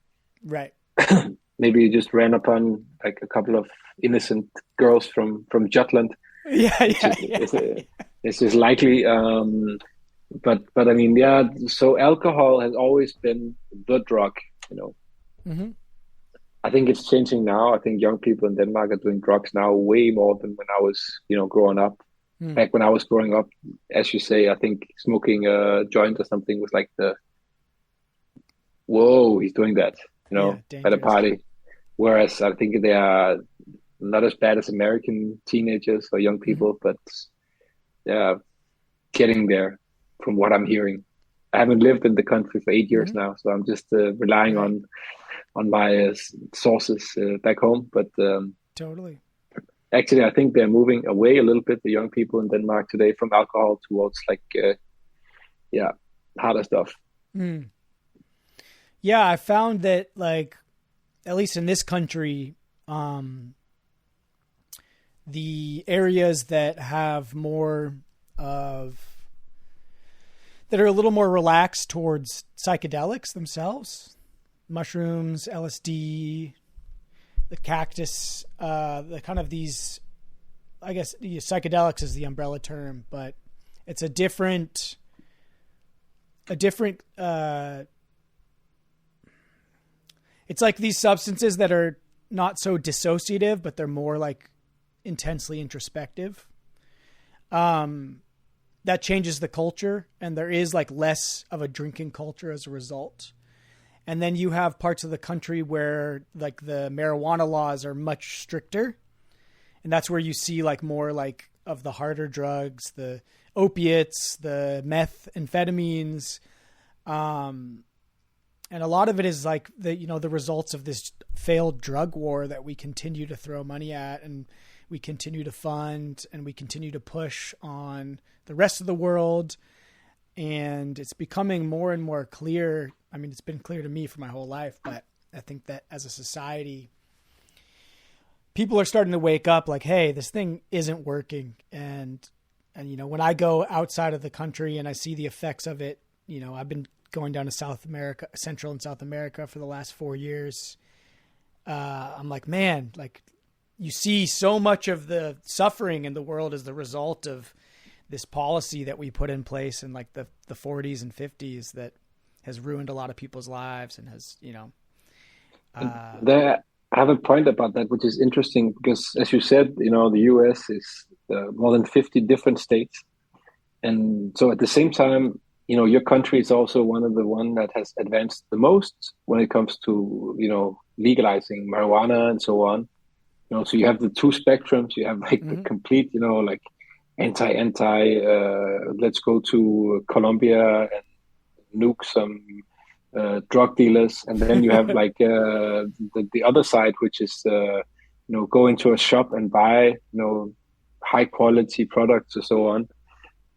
right. Maybe you just ran upon like a couple of innocent girls from Jutland. It's just likely. But I mean, yeah. So alcohol has always been the drug, you know. Mm-hmm. I think it's changing now. I think young people in Denmark are doing drugs now way more than when I was, you know, growing up. Back when I was growing up, as you say, I think smoking a joint or something was like whoa, he's doing that, you know, at a party. Whereas I think they are not as bad as American teenagers or young people, but yeah, getting there from what I'm hearing. I haven't lived in the country for 8 years now, so I'm just relying on my sources back home. But totally. Actually, I think they're moving away a little bit, the young people in Denmark today, from alcohol towards like, harder stuff. Yeah, I found that like, at least in this country, the areas that have more of, that are a little more relaxed towards psychedelics themselves, mushrooms, LSD, the cactus, the kind of these, I guess psychedelics is the umbrella term, but it's a different, it's like these substances that are not so dissociative, but they're more like intensely introspective. That changes the culture, and there is like less of a drinking culture as a result. And then you have parts of the country where like the marijuana laws are much stricter. And that's where you see like more like of the harder drugs, the opiates, the methamphetamines. And a lot of it is like the results of this failed drug war that we continue to throw money at, and we continue to fund, and we continue to push on the rest of the world. And it's becoming more and more clear. I mean, it's been clear to me for my whole life, but I think that as a society, people are starting to wake up like, hey, this thing isn't working. And, you know, when I go outside of the country and I see the effects of it, you know, I've been going down to South America, Central and South America for the last 4 years. I'm like, man, like you see so much of the suffering in the world as the result of this policy that we put in place in like the 40s and 50s that has ruined a lot of people's lives and has, you know. There, I have a point about that, which is interesting because, as you said, you know, the US is more than 50 different states. And so at the same time, you know, your country is also one that has advanced the most when it comes to, you know, legalizing marijuana and so on. You know, so you have the two spectrums. You have like the complete, you know, like anti, let's go to Colombia and nuke some drug dealers. And then you have like the other side, which is go into a shop and buy, high quality products or so on.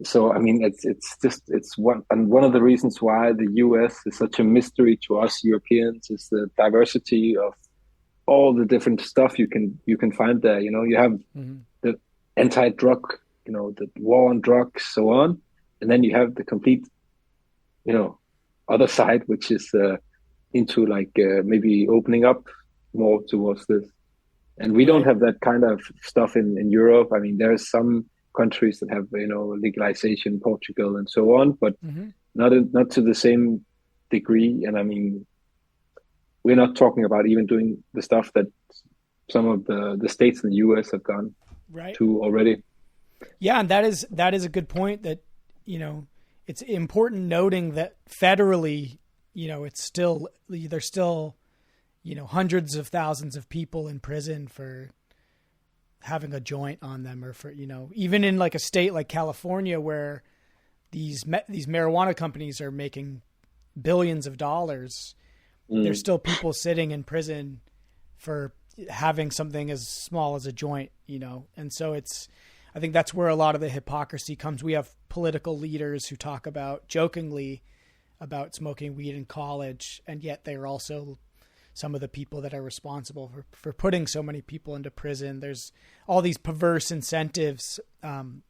So I mean, it's one of the reasons why the US is such a mystery to us Europeans is the diversity of all the different stuff you can find there. You have the anti-drug, the war on drugs, so on, and then you have the complete, other side, which is into like maybe opening up more towards this. And we don't have that kind of stuff in Europe. I mean, there's some countries that have, legalization, Portugal and so on, but not to the same degree. And I mean, we're not talking about even doing the stuff that some of the states in the US have gone to already. Yeah, and that is a good point that, it's important noting that federally, it's still, there's still, hundreds of thousands of people in prison for having a joint on them, or for, even in like a state like California where these marijuana companies are making billions of dollars. There's still people sitting in prison for having something as small as a joint, and so I think that's where a lot of the hypocrisy comes. We have political leaders who talk about jokingly about smoking weed in college, and yet they're also some of the people that are responsible for putting so many people into prison. There's all these perverse incentives. When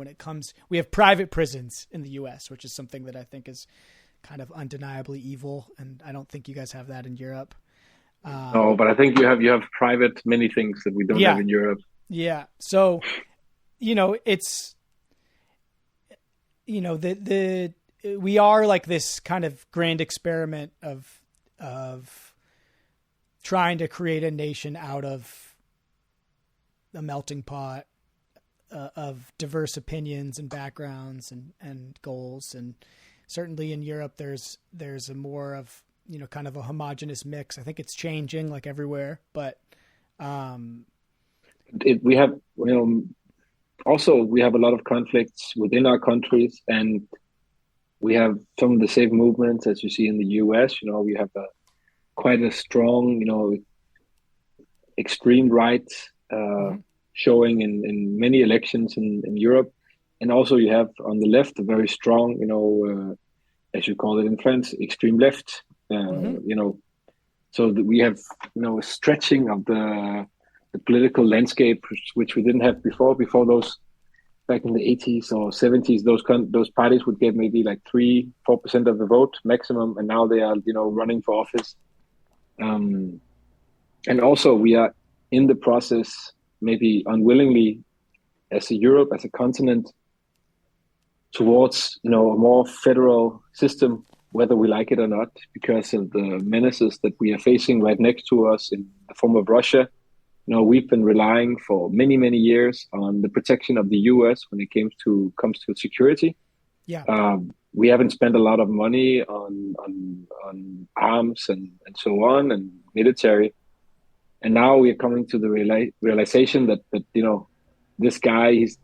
it comes, we have private prisons in the US, which is something that I think is kind of undeniably evil. And I don't think you guys have that in Europe. No, but I think you have private many things that we don't have in Europe. Yeah. So, it's, we are like this kind of grand experiment of trying to create a nation out of a melting pot of diverse opinions and backgrounds and goals. And certainly in Europe, there's a more of, kind of a homogenous mix. I think it's changing like everywhere, but we have, also we have a lot of conflicts within our countries, and we have some of the same movements as you see in the US. We have quite a strong, extreme right showing in many elections in Europe. And also you have on the left a very strong, as you call it in France, extreme left, so that we have, a stretching of the political landscape, which we didn't have before those, back in the 80s or 70s, those parties would get maybe like 3-4% of the vote maximum. And now they are, running for office. And also we are in the process, maybe unwillingly, as a Europe, as a continent, towards, a more federal system, whether we like it or not, because of the menaces that we are facing right next to us in the form of Russia. We've been relying for many, many years on the protection of the US when it comes to security. Yeah. We haven't spent a lot of money on arms and so on, and military. And now we are coming to the realization that this guy, he's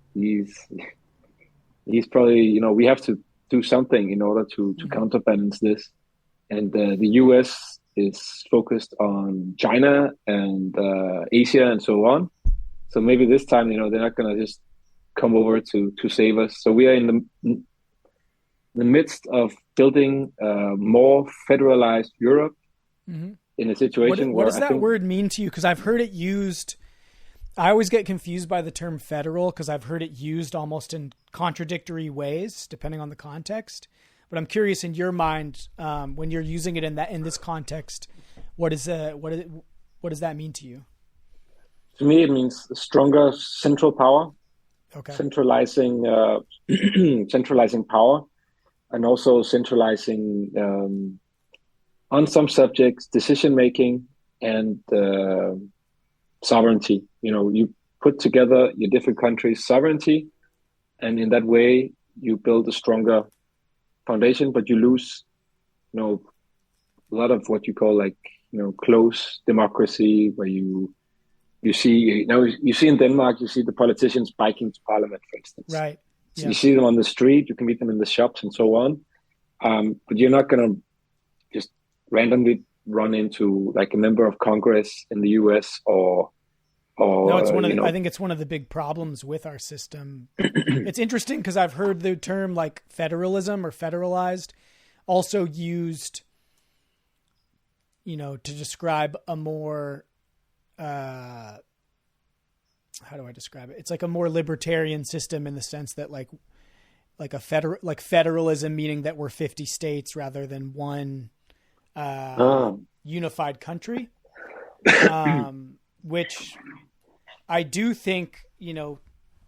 probably, we have to do something in order to counterbalance this. And the US is focused on China and Asia and so on. So maybe this time, they're not going to just come over to save us. So we are in the midst of building a more federalized Europe in a situation what does that word mean to you? Because I've heard it used. I always get confused by the term federal because I've heard it used almost in contradictory ways depending on the context. But I'm curious, in your mind, when you're using it in this context, what does that mean to you? To me, it means stronger central power, centralizing power, and also centralizing on some subjects decision making and sovereignty. You put together your different countries' sovereignty, and in that way, you build a stronger foundation, but you lose, a lot of what you call close democracy, where you see, you see in Denmark, you see the politicians biking to parliament, for instance. Right. So you see them on the street, you can meet them in the shops and so on. But you're not going to just randomly run into like a member of Congress in the US or or No, it's I think it's one of the big problems with our system. It's interesting because I've heard the term like federalism or federalized also used, to describe a more, how do I describe it? It's like a more libertarian system in the sense that like federalism, meaning that we're 50 states rather than one unified country, which I do think,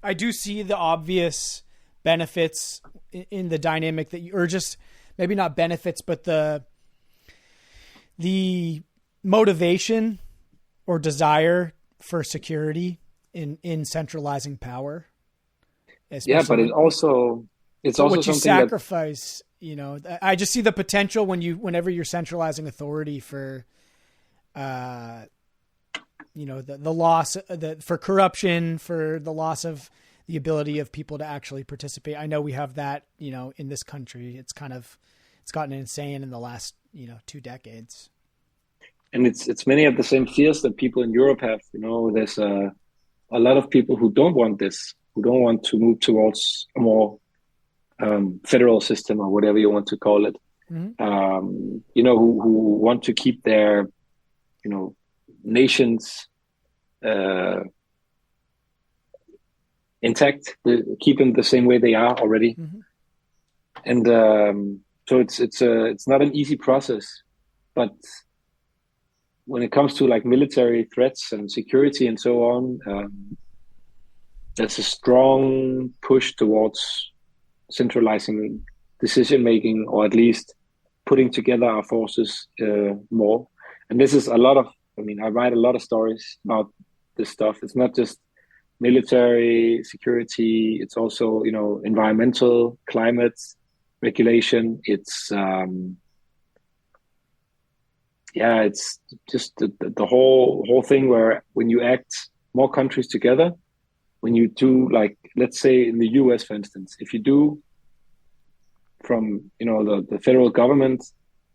I do see the obvious benefits in the dynamic that or just maybe not benefits, but the motivation or desire for security in centralizing power. Yeah, but it's also what you something sacrifice. I just see the potential whenever you're centralizing authority for, the loss for corruption, for the loss of the ability of people to actually participate. I know we have that, in this country. It's gotten insane in the last, 2 decades. And it's many of the same fears that people in Europe have. There's a lot of people who don't want this, who don't want to move towards a more federal system or whatever you want to call it. Mm-hmm. Who want to keep their, nations intact, keep them the same way they are already. Mm-hmm. And so it's not an easy process, but when it comes to like military threats and security and so on, there's a strong push towards centralizing decision making, or at least putting together our forces more. And this is I write a lot of stories about this stuff. It's not just military security, it's also, environmental, climate regulation. It's it's just the whole thing where when you act more countries together, when you do, like, let's say in the US, for instance, if you do from, the federal government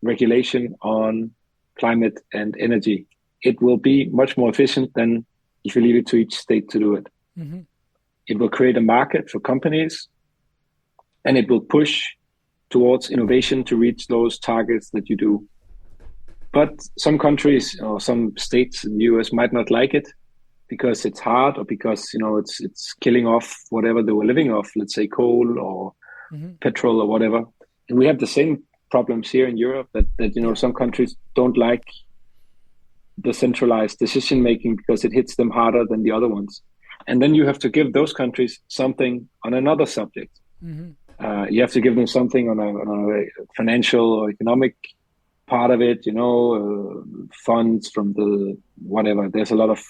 regulation on climate and energy, it will be much more efficient than if you leave it to each state to do it. Mm-hmm. It will create a market for companies, and it will push towards innovation to reach those targets that you do. But some countries or some states in the US might not like it because it's hard, or because, it's killing off whatever they were living off, let's say coal or mm-hmm. petrol or whatever. And we have the same problems here in Europe that some countries don't like the centralized decision making because it hits them harder than the other ones. And then you have to give those countries something on another subject. Mm-hmm. You have to give them something on a financial or economic part of it, funds from the whatever. There's a lot of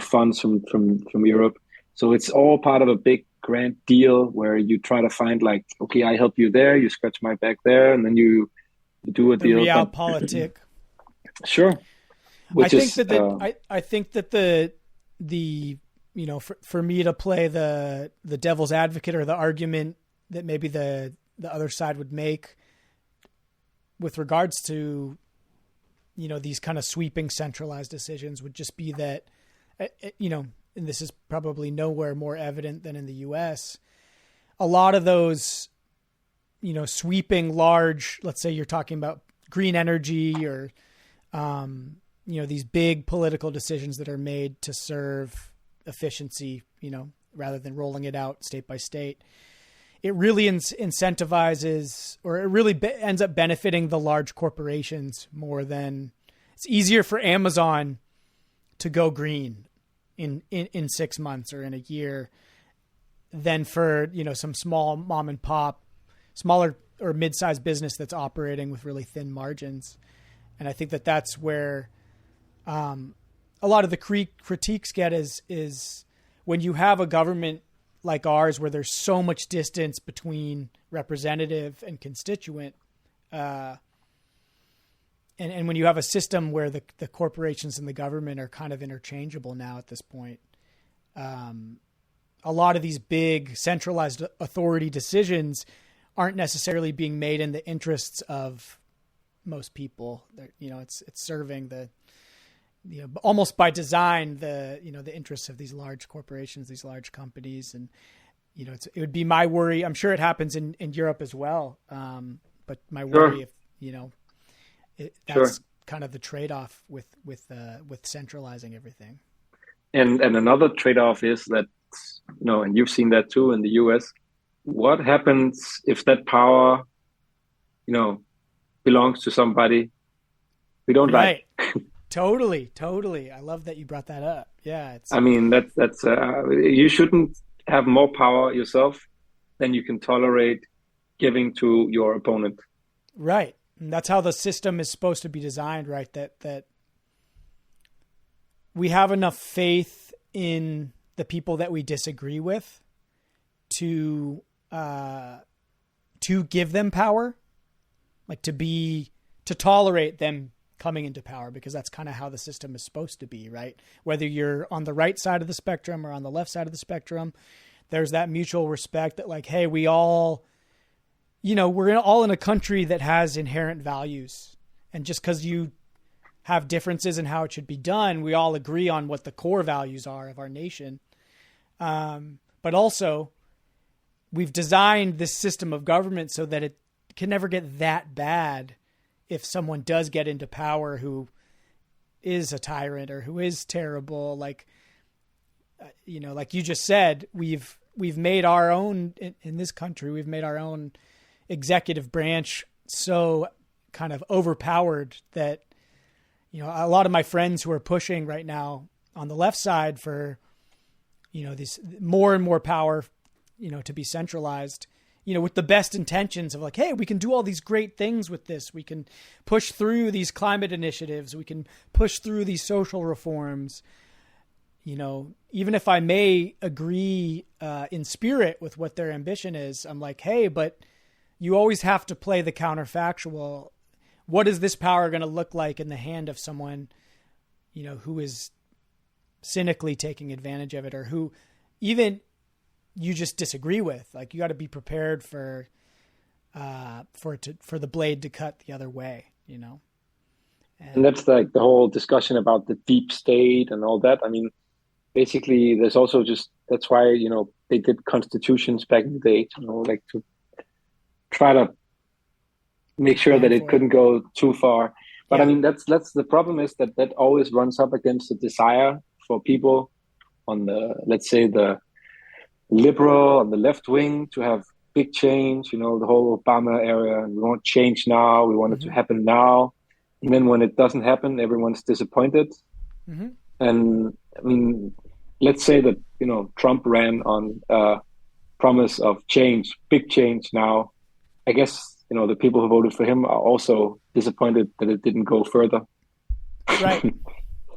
funds from Europe. So it's all part of a big grand deal where you try to find, like, okay, I help you there, you scratch my back there, and then you do a deal. Realpolitik. Sure. I think that the for me to play the devil's advocate, or the argument that maybe the other side would make with regards to, these kind of sweeping centralized decisions, would just be that, and this is probably nowhere more evident than in the US, a lot of those, sweeping large, let's say you're talking about green energy or, these big political decisions that are made to serve efficiency, rather than rolling it out state by state. It really incentivizes, or it really ends up benefiting the large corporations more than. It's easier for Amazon to go green in 6 months or in a year than for, some small mom and pop, smaller or mid-sized business that's operating with really thin margins. And I think that that's where a lot of the critiques get is when you have a government like ours, where there's so much distance between representative and constituent, and when you have a system where the corporations and the government are kind of interchangeable now at this point, a lot of these big centralized authority decisions aren't necessarily being made in the interests of most people. It's serving almost by design, the interests of these large corporations, these large companies. And, it would be my worry. I'm sure it happens in Europe as well. But my worry, that's kind of the trade-off with centralizing everything. And another trade-off is that, and you've seen that too in the US, what happens if that power, belongs to somebody we don't like? Totally. I love that you brought that up. Yeah. That's you shouldn't have more power yourself than you can tolerate giving to your opponent. Right. And that's how the system is supposed to be designed, right? That we have enough faith in the people that we disagree with to give them power, like to tolerate them coming into power, because that's kind of how the system is supposed to be, right? Whether you're on the right side of the spectrum or on the left side of the spectrum, there's that mutual respect that, like, hey, we all, we're all in a country that has inherent values. And just because you have differences in how it should be done, we all agree on what the core values are of our nation. But also, we've designed this system of government so that it can never get that bad if someone does get into power who is a tyrant or who is terrible. Like, like you just said, we've made our own, in this country, we've made our own executive branch so kind of overpowered that, a lot of my friends who are pushing right now on the left side for, this more and more power, to be centralized, with the best intentions of like, hey, we can do all these great things with this. We can push through these climate initiatives. We can push through these social reforms. Even if I may agree in spirit with what their ambition is, I'm like, hey, but you always have to play the counterfactual. What is this power going to look like in the hand of someone, who is cynically taking advantage of it, or who even you just disagree with? Like, you got to be prepared for the blade to cut the other way, And that's like the whole discussion about the deep state and all that. Basically, there's also that's why, they did constitutions back in the day, like to try to make sure that it couldn't go too far. But that's the problem, is that always runs up against the desire for people on let's say the liberal on the left wing to have big change, the whole Obama era, and we want change now, we want it to happen now. And then when it doesn't happen, everyone's disappointed. Mm-hmm. And let's say that, Trump ran on promise of change, big change now. I guess, the people who voted for him are also disappointed that it didn't go further. Right.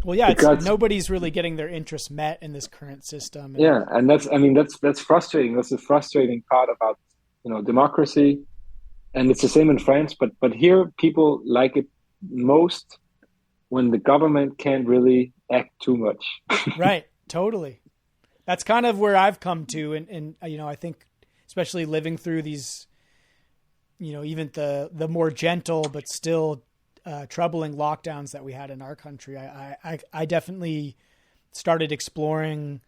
Well, yeah, because nobody's really getting their interests met in this current system. And that's frustrating. That's the frustrating part about, democracy. And it's the same in France, but here people like it most when the government can't really act too much. Right. Totally. That's kind of where I've come to. And I think especially living through these, even the more gentle, but still troubling lockdowns that we had in our country, I definitely started exploring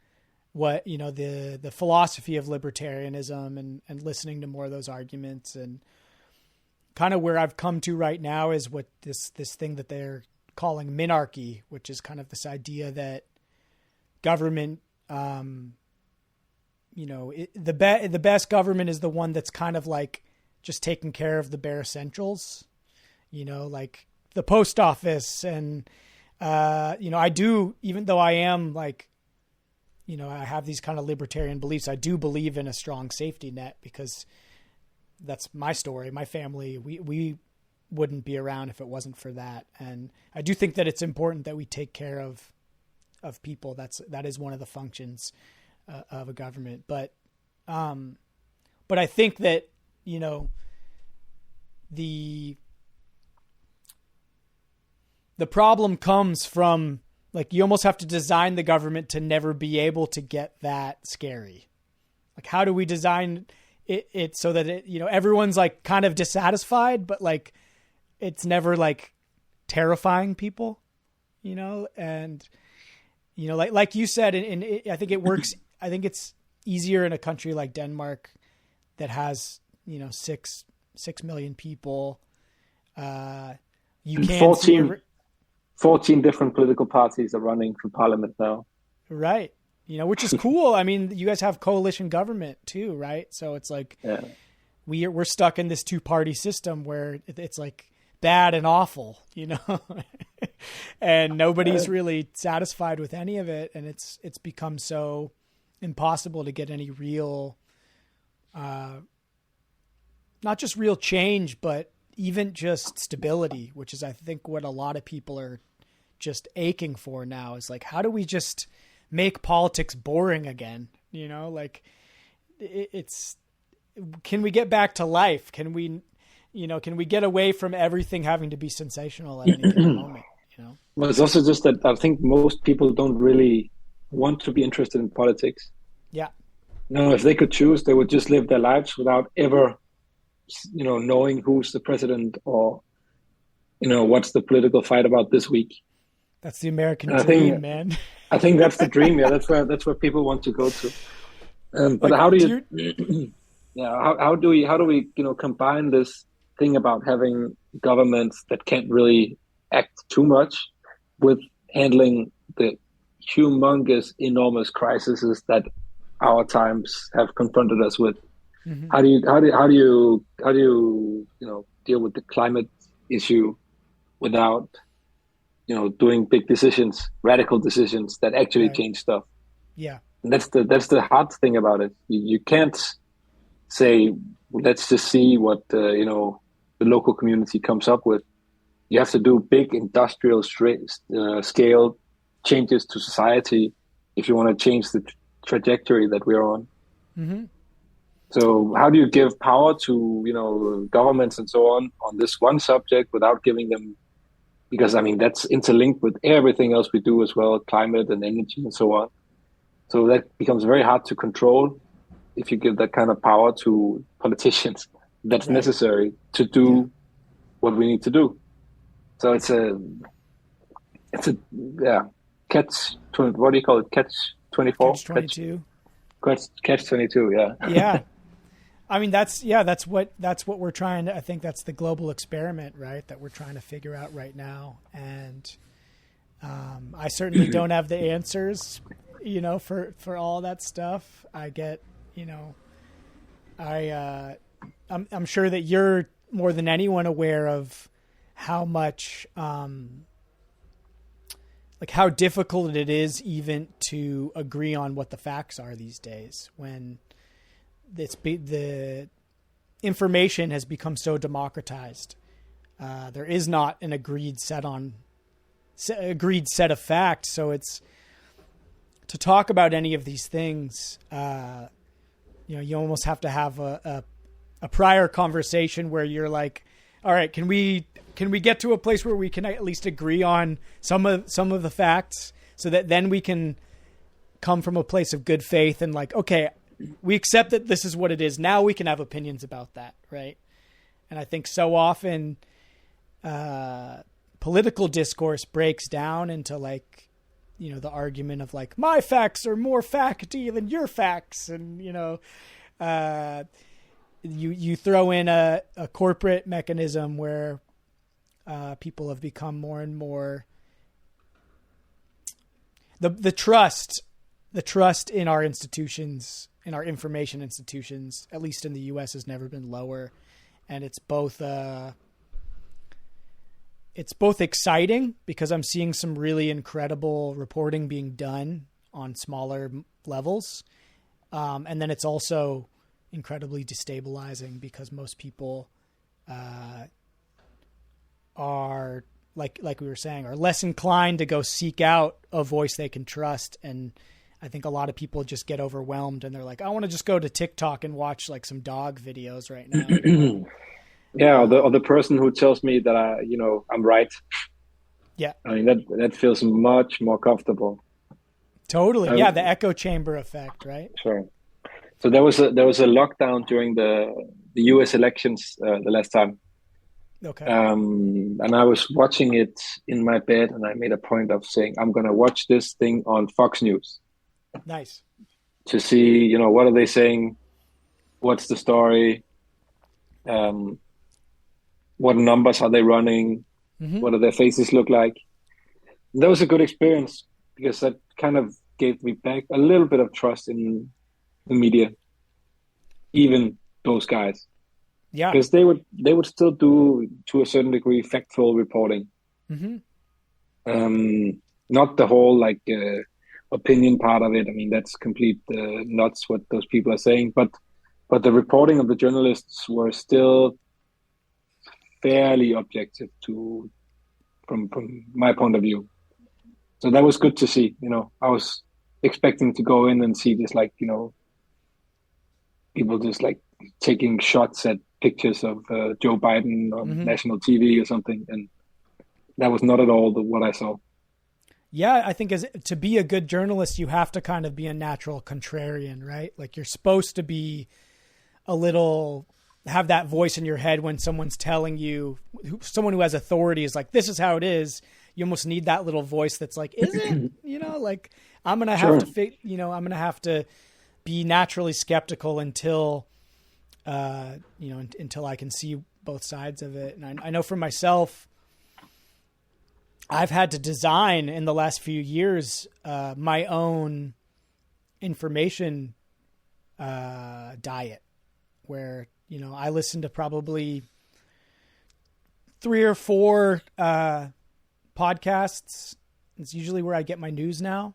what, the philosophy of libertarianism and listening to more of those arguments. And kind of where I've come to right now is what this thing that they're calling minarchy, which is kind of this idea that government, the best government is the one that's kind of like just taking care of the bare essentials, like the post office. And, I do, even though I am like, I have these kind of libertarian beliefs, I do believe in a strong safety net, because that's my story. My family, we wouldn't be around if it wasn't for that. And I do think that it's important that we take care of people. That is one of the functions of a government. But I think that, the problem comes from, like, you almost have to design the government to never be able to get that scary. Like, how do we design it so that it, everyone's like kind of dissatisfied, but like it's never like terrifying people, and like you said, and I think it works. I think it's easier in a country like Denmark that has 6 million people. You can 14 different political parties are running for parliament now. Right. Which is cool. I mean, you guys have coalition government too, right? So it's like we're stuck in this 2-party system where it's like bad and awful, and nobody's really satisfied with any of it. And it's become so impossible to get any real, not just real change, but even just stability, which is, I think, what a lot of people are just aching for now, is like, how do we just make politics boring again? Like can we get back to life? Can we get away from everything having to be sensational at any given moment? Well, it's also just that I think most people don't really want to be interested in politics. Yeah. No, if they could choose, they would just live their lives without ever, knowing who's the president or, what's the political fight about this week. That's the American dream, man. I think that's the dream. Yeah, that's where people want to go to. But like, how do you? How do we combine this thing about having governments that can't really act too much with handling the humongous, enormous crises that our times have confronted us with? Mm-hmm. How do you deal with the climate issue without doing big decisions, radical decisions that actually change stuff? Yeah, and that's the hard thing about it. You can't say, let's just see what the local community comes up with. You have to do big industrial scale changes to society if you want to change the trajectory that we're on. Mm-hmm. So how do you give power to governments and so on this one subject without giving them, because I mean that's interlinked with everything else we do as well, climate and energy and so on. So that becomes very hard to control if you give that kind of power to politicians that's necessary to do what we need to do. So it's a catch. What do you call it? Catch 24. Catch 22. Catch 22. Yeah. Yeah. I mean, that's what we're trying to, I think that's the global experiment, right? That we're trying to figure out right now. And I certainly don't have the answers, for all that stuff. I get, I'm sure that you're more than anyone aware of how much, how difficult it is even to agree on what the facts are these days when the information has become so democratized. There is not an agreed set of facts. So it's to talk about any of these things. You almost have to have a prior conversation where you're like, all right, can we get to a place where we can at least agree on some of the facts so that then we can come from a place of good faith and like, okay, we accept that this is what it is. Now we can have opinions about that. Right. And I think so often, political discourse breaks down into like, the argument of like, my facts are more facty than your facts. And, you throw in a corporate mechanism where people have become more and more the trust in our institutions, in our information institutions, at least in the US, has never been lower. And it's both exciting because I'm seeing some really incredible reporting being done on smaller levels. And then it's also incredibly destabilizing because most people are like we were saying, are less inclined to go seek out a voice they can trust. And I think a lot of people just get overwhelmed and they're like, I want to just go to TikTok and watch like some dog videos right now. Yeah. Or the person who tells me that I'm right. Yeah. I mean, that feels much more comfortable. Totally. Yeah. The echo chamber effect, right? Sure. So there was a lockdown during the US elections the last time. Okay. And I was watching it in my bed, and I made a point of saying, I'm going to watch this thing on Fox News Nice. to see, what are they saying? What's the story? Um, what numbers are they running? Mm-hmm. What do their faces look like? And that was a good experience because that kind of gave me back a little bit of trust in the media, even those guys, Yeah. because they would still do to a certain degree factual reporting. Mm-hmm. Not the whole opinion part of it. I mean, that's complete nuts what those people are saying. But the reporting of the journalists were still fairly objective to from my point of view. So that was good to see. I was expecting to go in and see just people just taking shots at pictures of Joe Biden on Mm-hmm. national TV or something, and that was not at all what I saw. Yeah, I think to be a good journalist, you have to kind of be a natural contrarian, right? Like you're supposed to be a little, have that voice in your head when someone's telling you, someone who has authority is like, this is how it is. You almost need that little voice that's like, is it? Like I'm going to Sure. have to, I'm going to have to be naturally skeptical until, until I can see both sides of it. And I know for myself, I've had to design in the last few years my own information diet, where I listen to probably 3 or 4 podcasts. It's usually where I get my news now,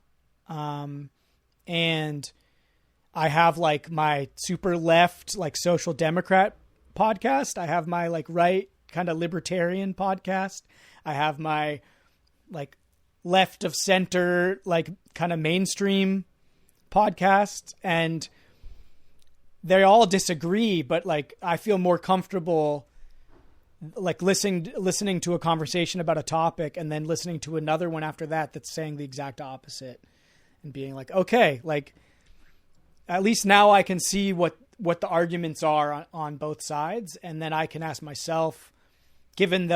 and I have my super left social democrat podcast. I have my right kind of libertarian podcast. I have my left of center, kind of mainstream podcast, and they all disagree, but I feel more comfortable listening to a conversation about a topic and then listening to another one after that that's saying the exact opposite and being okay, at least now I can see what the arguments are on both sides, and then I can ask myself, given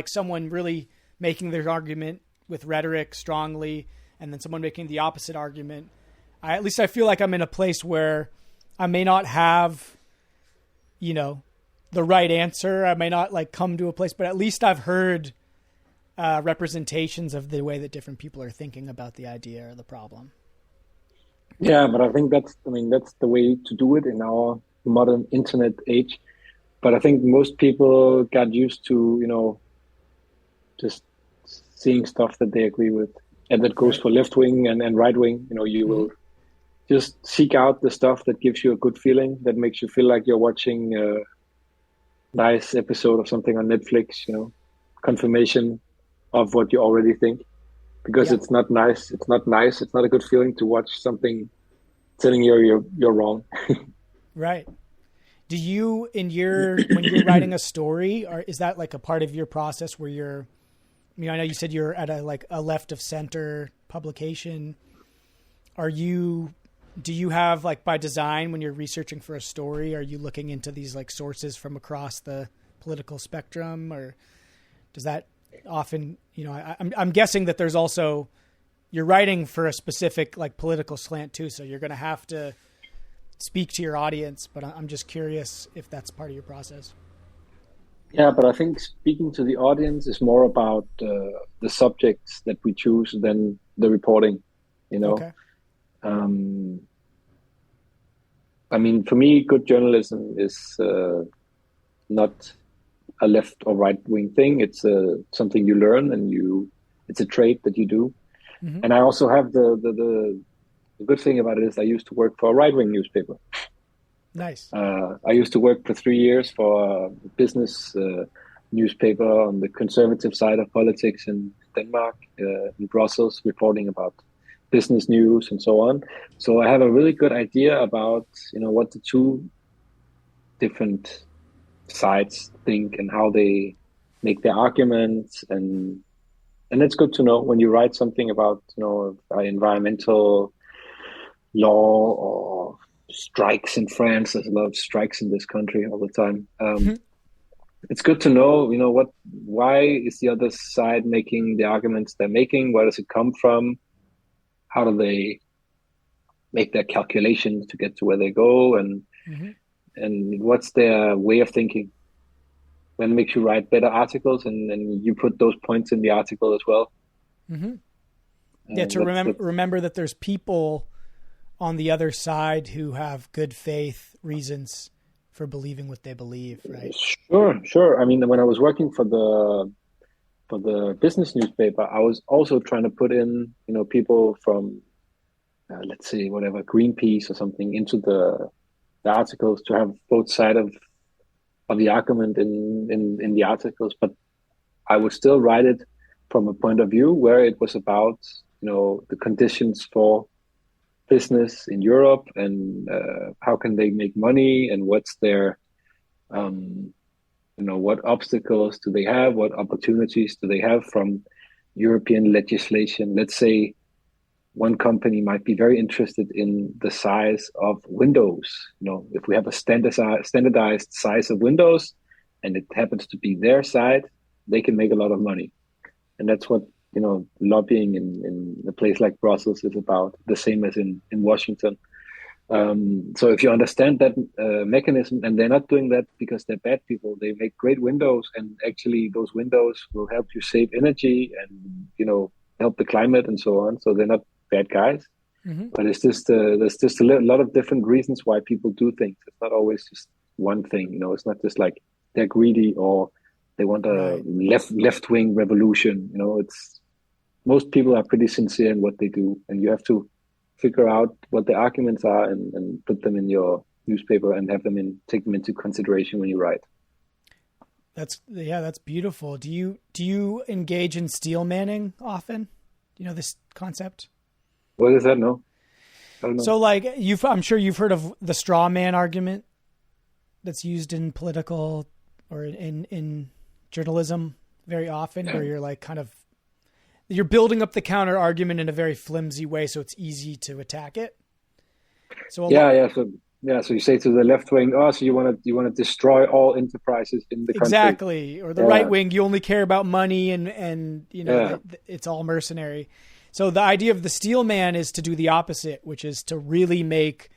someone really making their argument with rhetoric strongly, and then someone making the opposite argument, at least I feel like I'm in a place where I may not have, the right answer. I may not come to a place, but at least I've heard representations of the way that different people are thinking about the idea or the problem. Yeah, but I think that's the way to do it in our modern internet age. But I think most people got used to, just seeing stuff that they agree with. And that goes Right. for left wing and right wing. You Mm-hmm. will just seek out the stuff that gives you a good feeling, that makes you feel like you're watching a nice episode of something on Netflix, confirmation of what you already think. Because Yeah. it's not nice. It's not nice. It's not a good feeling to watch something telling you're wrong. Right. Do you, when you're writing a story, or is that a part of your process where you're, I know you said you're at a left of center publication. Do you have by design, when you're researching for a story, are you looking into these sources from across the political spectrum, or does that often, I'm guessing that there's also, you're writing for a specific political slant too. So you're going to have to speak to your audience, but I'm just curious if that's part of your process. Yeah, but I think speaking to the audience is more about the subjects that we choose than the reporting. Okay. For me, good journalism is not a left or right wing thing. It's something you learn, and it's a trait that you do. Mm-hmm. And I also have the good thing about it is I used to work for a right wing newspaper. Nice. I used to work for 3 years for a business newspaper on the conservative side of politics in Denmark, in Brussels, reporting about business news and so on. So I have a really good idea about what the two different sides think and how they make their arguments, and it's good to know when you write something about environmental law or strikes in France. There's a lot of strikes in this country all the time. it's good to know, why is the other side making the arguments they're making? Where does it come from? How do they make their calculations to get to where they go? Mm-hmm. And what's their way of thinking? Then makes you write better articles, and you put those points in the article as well. Mm-hmm. Yeah, to That's remember that there's people on the other side who have good faith reasons for believing what they believe, right? sure. I mean, when I was working for the business newspaper, I was also trying to put in, people from, let's say, whatever, Greenpeace or something into the articles to have both sides of the argument in the articles. But I would still write it from a point of view where it was about, the conditions for business in Europe, and how can they make money, and what's their, what obstacles do they have, what opportunities do they have from European legislation. Let's say one company might be very interested in the size of windows. If we have a standardized size of windows, and it happens to be their side, they can make a lot of money. And that's what, lobbying in a place like Brussels is about, the same as in Washington. So if you understand that mechanism, and they're not doing that because they're bad people, they make great windows, and actually those windows will help you save energy and, help the climate and so on. So they're not bad guys. Mm-hmm. But it's just there's just a lot of different reasons why people do things. It's not always just one thing. It's not just like they're greedy or they want a left wing revolution. It's most people are pretty sincere in what they do, and you have to figure out what the arguments are, and put them in your newspaper and take them into consideration when you write. That's beautiful. Do you engage in steel manning often? Do you know this concept? What is that? No, I don't know. So like I'm sure you've heard of the straw man argument that's used in political or in journalism very often, where you're like you're building up the counter argument in a very flimsy way, so it's easy to attack it. So So you say to the left wing, oh, so you want to destroy all enterprises in the country. Exactly. Or the right wing, you only care about money and it's all mercenary. So the idea of the steel man is to do the opposite, which is to really make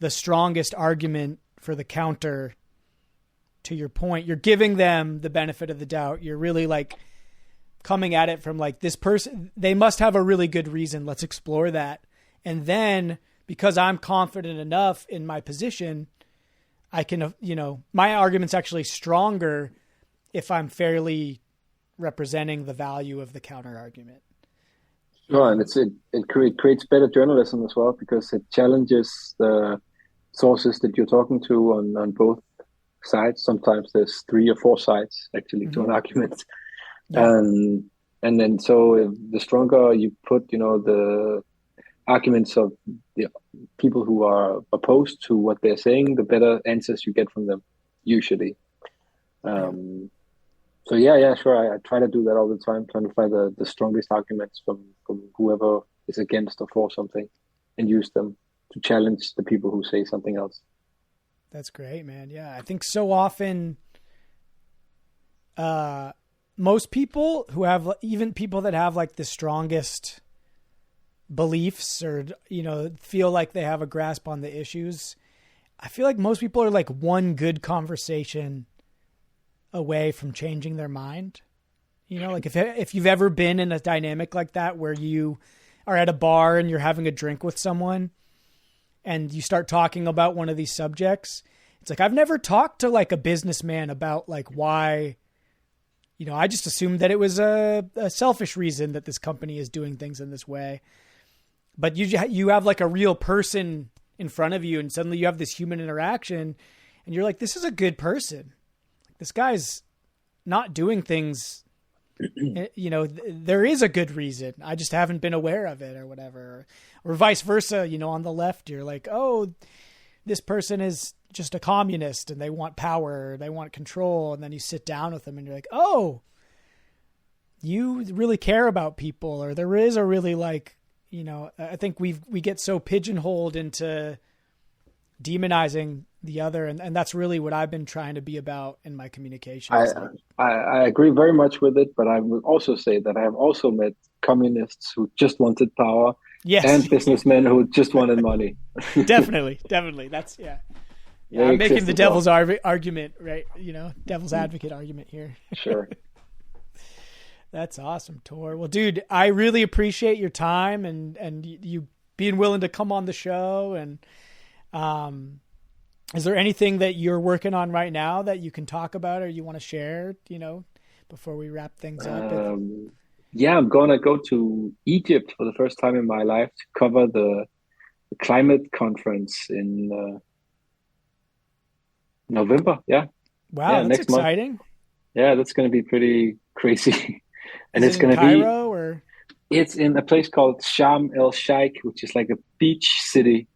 the strongest argument for the counter to your point. You're giving them the benefit of the doubt. You're really like coming at it from like, this person, they must have a really good reason. Let's explore that. And then because I'm confident enough in my position, I can, my argument's actually stronger if I'm fairly representing the value of the counter argument. Sure, and it creates better journalism as well, because it challenges the sources that you're talking to on both sides. Sometimes there's 3 or 4 sides actually to an argument. Yeah. And then so the stronger you put, the arguments of the people who are opposed to what they're saying, the better answers you get from them, usually. So sure. I try to do that all the time, trying to find the strongest arguments from whoever is against or for something, and use them to challenge the people who say something else. That's great, man. Yeah, I think so often, most people who have, even people that have like the strongest beliefs or, feel like they have a grasp on the issues, I feel like most people are like one good conversation away from changing their mind. Like if you've ever been in a dynamic like that, where you are at a bar and you're having a drink with someone and you start talking about one of these subjects, it's like, I've never talked to like a businessman about like why, I just assumed that it was a selfish reason that this company is doing things in this way. But you have like a real person in front of you, and suddenly you have this human interaction and you're like, this is a good person. This guy's not doing things, there is a good reason. I just haven't been aware of it or whatever, or vice versa. On the left, you're like, oh, this person is just a communist and they want power, they want control. And then you sit down with them and you're like, oh, you really care about people, or there is a really like, I think we get so pigeonholed into demonizing the other. And that's really what I've been trying to be about in my communication. I agree very much with it, but I would also say that I have also met communists who just wanted power, and businessmen who just wanted money. Definitely. That's I'm making the devil's argument, right? Devil's advocate argument here. Sure. That's awesome, Tore. Well, dude, I really appreciate your time and you being willing to come on the show. And is there anything that you're working on right now that you can talk about or you want to share, before we wrap things up? I'm going to go to Egypt for the first time in my life to cover the climate conference in November. Yeah. Wow, that's exciting. Month. Yeah, that's going to be pretty crazy. And it's going to be Cairo, or it's in a place called Sharm el Sheikh, which is like a beach city.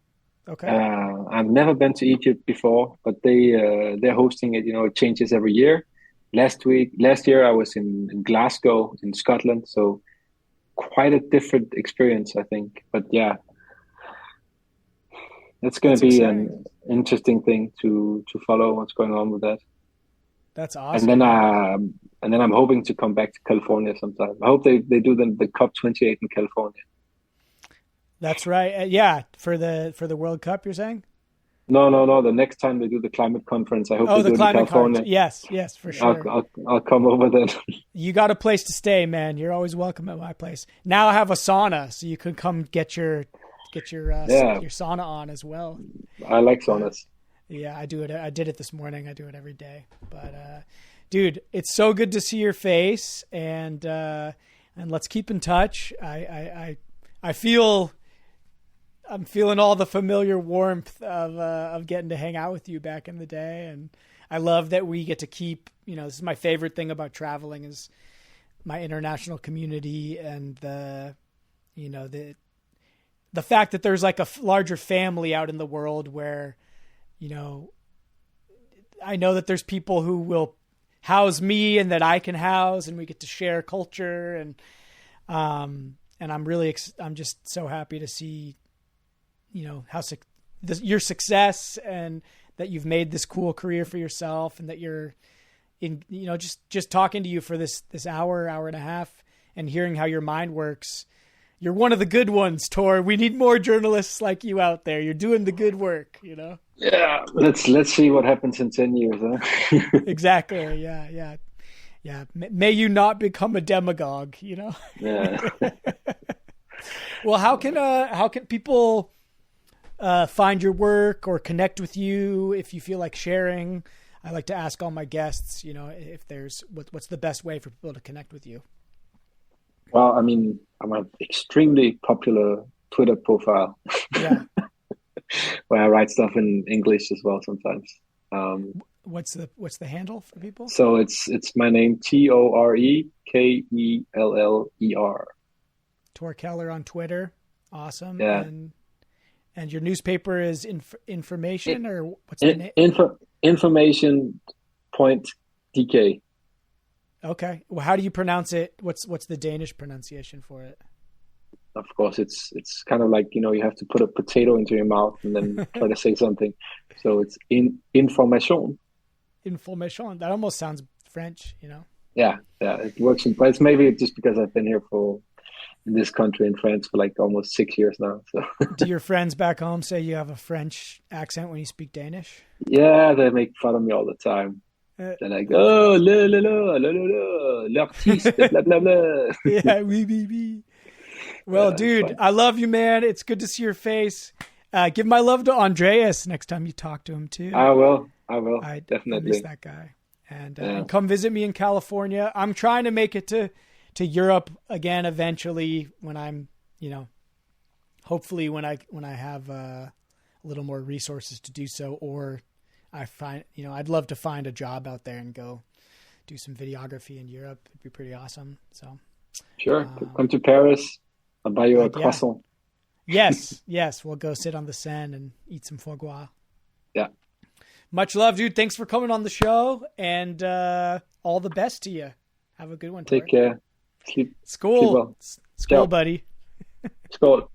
Okay. I've never been to Egypt before, but they're hosting it. It changes every year. Last year I was in Glasgow in Scotland, so quite a different experience, I think. But yeah, it's going to be exciting. An interesting thing to follow what's going on with that. That's awesome. And then I'm hoping to come back to California sometime. I hope they do the COP28 in California. That's right. Yeah, for the World Cup, you're saying? No. The next time they do the climate conference, I hope they do it in California. Yes, for sure. I'll come over then. You got a place to stay, man. You're always welcome at my place. Now I have a sauna, so you can come get your sauna on as well. I like saunas. Yeah, I do it. I did it this morning. I do it every day. But dude, it's so good to see your face, and let's keep in touch. I'm feeling all the familiar warmth of getting to hang out with you back in the day, and I love that we get to keep. This is my favorite thing about traveling is my international community and the fact that there's like a larger family out in the world where. I know that there's people who will house me and that I can house, and we get to share culture. And I'm just so happy to see, how your success and that you've made this cool career for yourself, and that you're in, just talking to you for this hour and a half and hearing how your mind works. You're one of the good ones, Tore. We need more journalists like you out there. You're doing the good work, Yeah, let's see what happens in 10 years, huh? Exactly. Yeah. May you not become a demagogue, Yeah. Well, how can people find your work or connect with you if you feel like sharing? I like to ask all my guests, if there's what's the best way for people to connect with you. Well, I mean, I'm an extremely popular Twitter profile. Yeah. Where I write stuff in English as well sometimes. What's the handle for people? So it's my name, ToreKeller. Tore Keller on Twitter. Awesome. Yeah. And your newspaper is Information, or what's the name? Information.dk. Okay. Well, how do you pronounce it? What's the Danish pronunciation for it? Of course, it's kind of like, you have to put a potato into your mouth and then try to say something. So it's Information. Information. That almost sounds French, Yeah, it works. But it's maybe just because I've been here in this country in France for like almost 6 years now. So. Do your friends back home say you have a French accent when you speak Danish? Yeah, they make fun of me all the time. They're like, oh, l'artiste, blah, blah, blah. Yeah, oui. Well, dude, I love you, man. It's good to see your face. Give my love to Andreas next time you talk to him, too. I will. Definitely. I miss that guy. And come visit me in California. I'm trying to make it to Europe again eventually when I'm, hopefully when I have a little more resources to do so, or I find, I'd love to find a job out there and go do some videography in Europe. It'd be pretty awesome. So sure. Come to Paris. I'll buy you a croissant. Yes. We'll go sit on the Seine and eat some foie gras. Yeah. Much love, dude. Thanks for coming on the show, and all the best to you. Have a good one. Take care. Sleep Skål. well. Skål, buddy. Skål.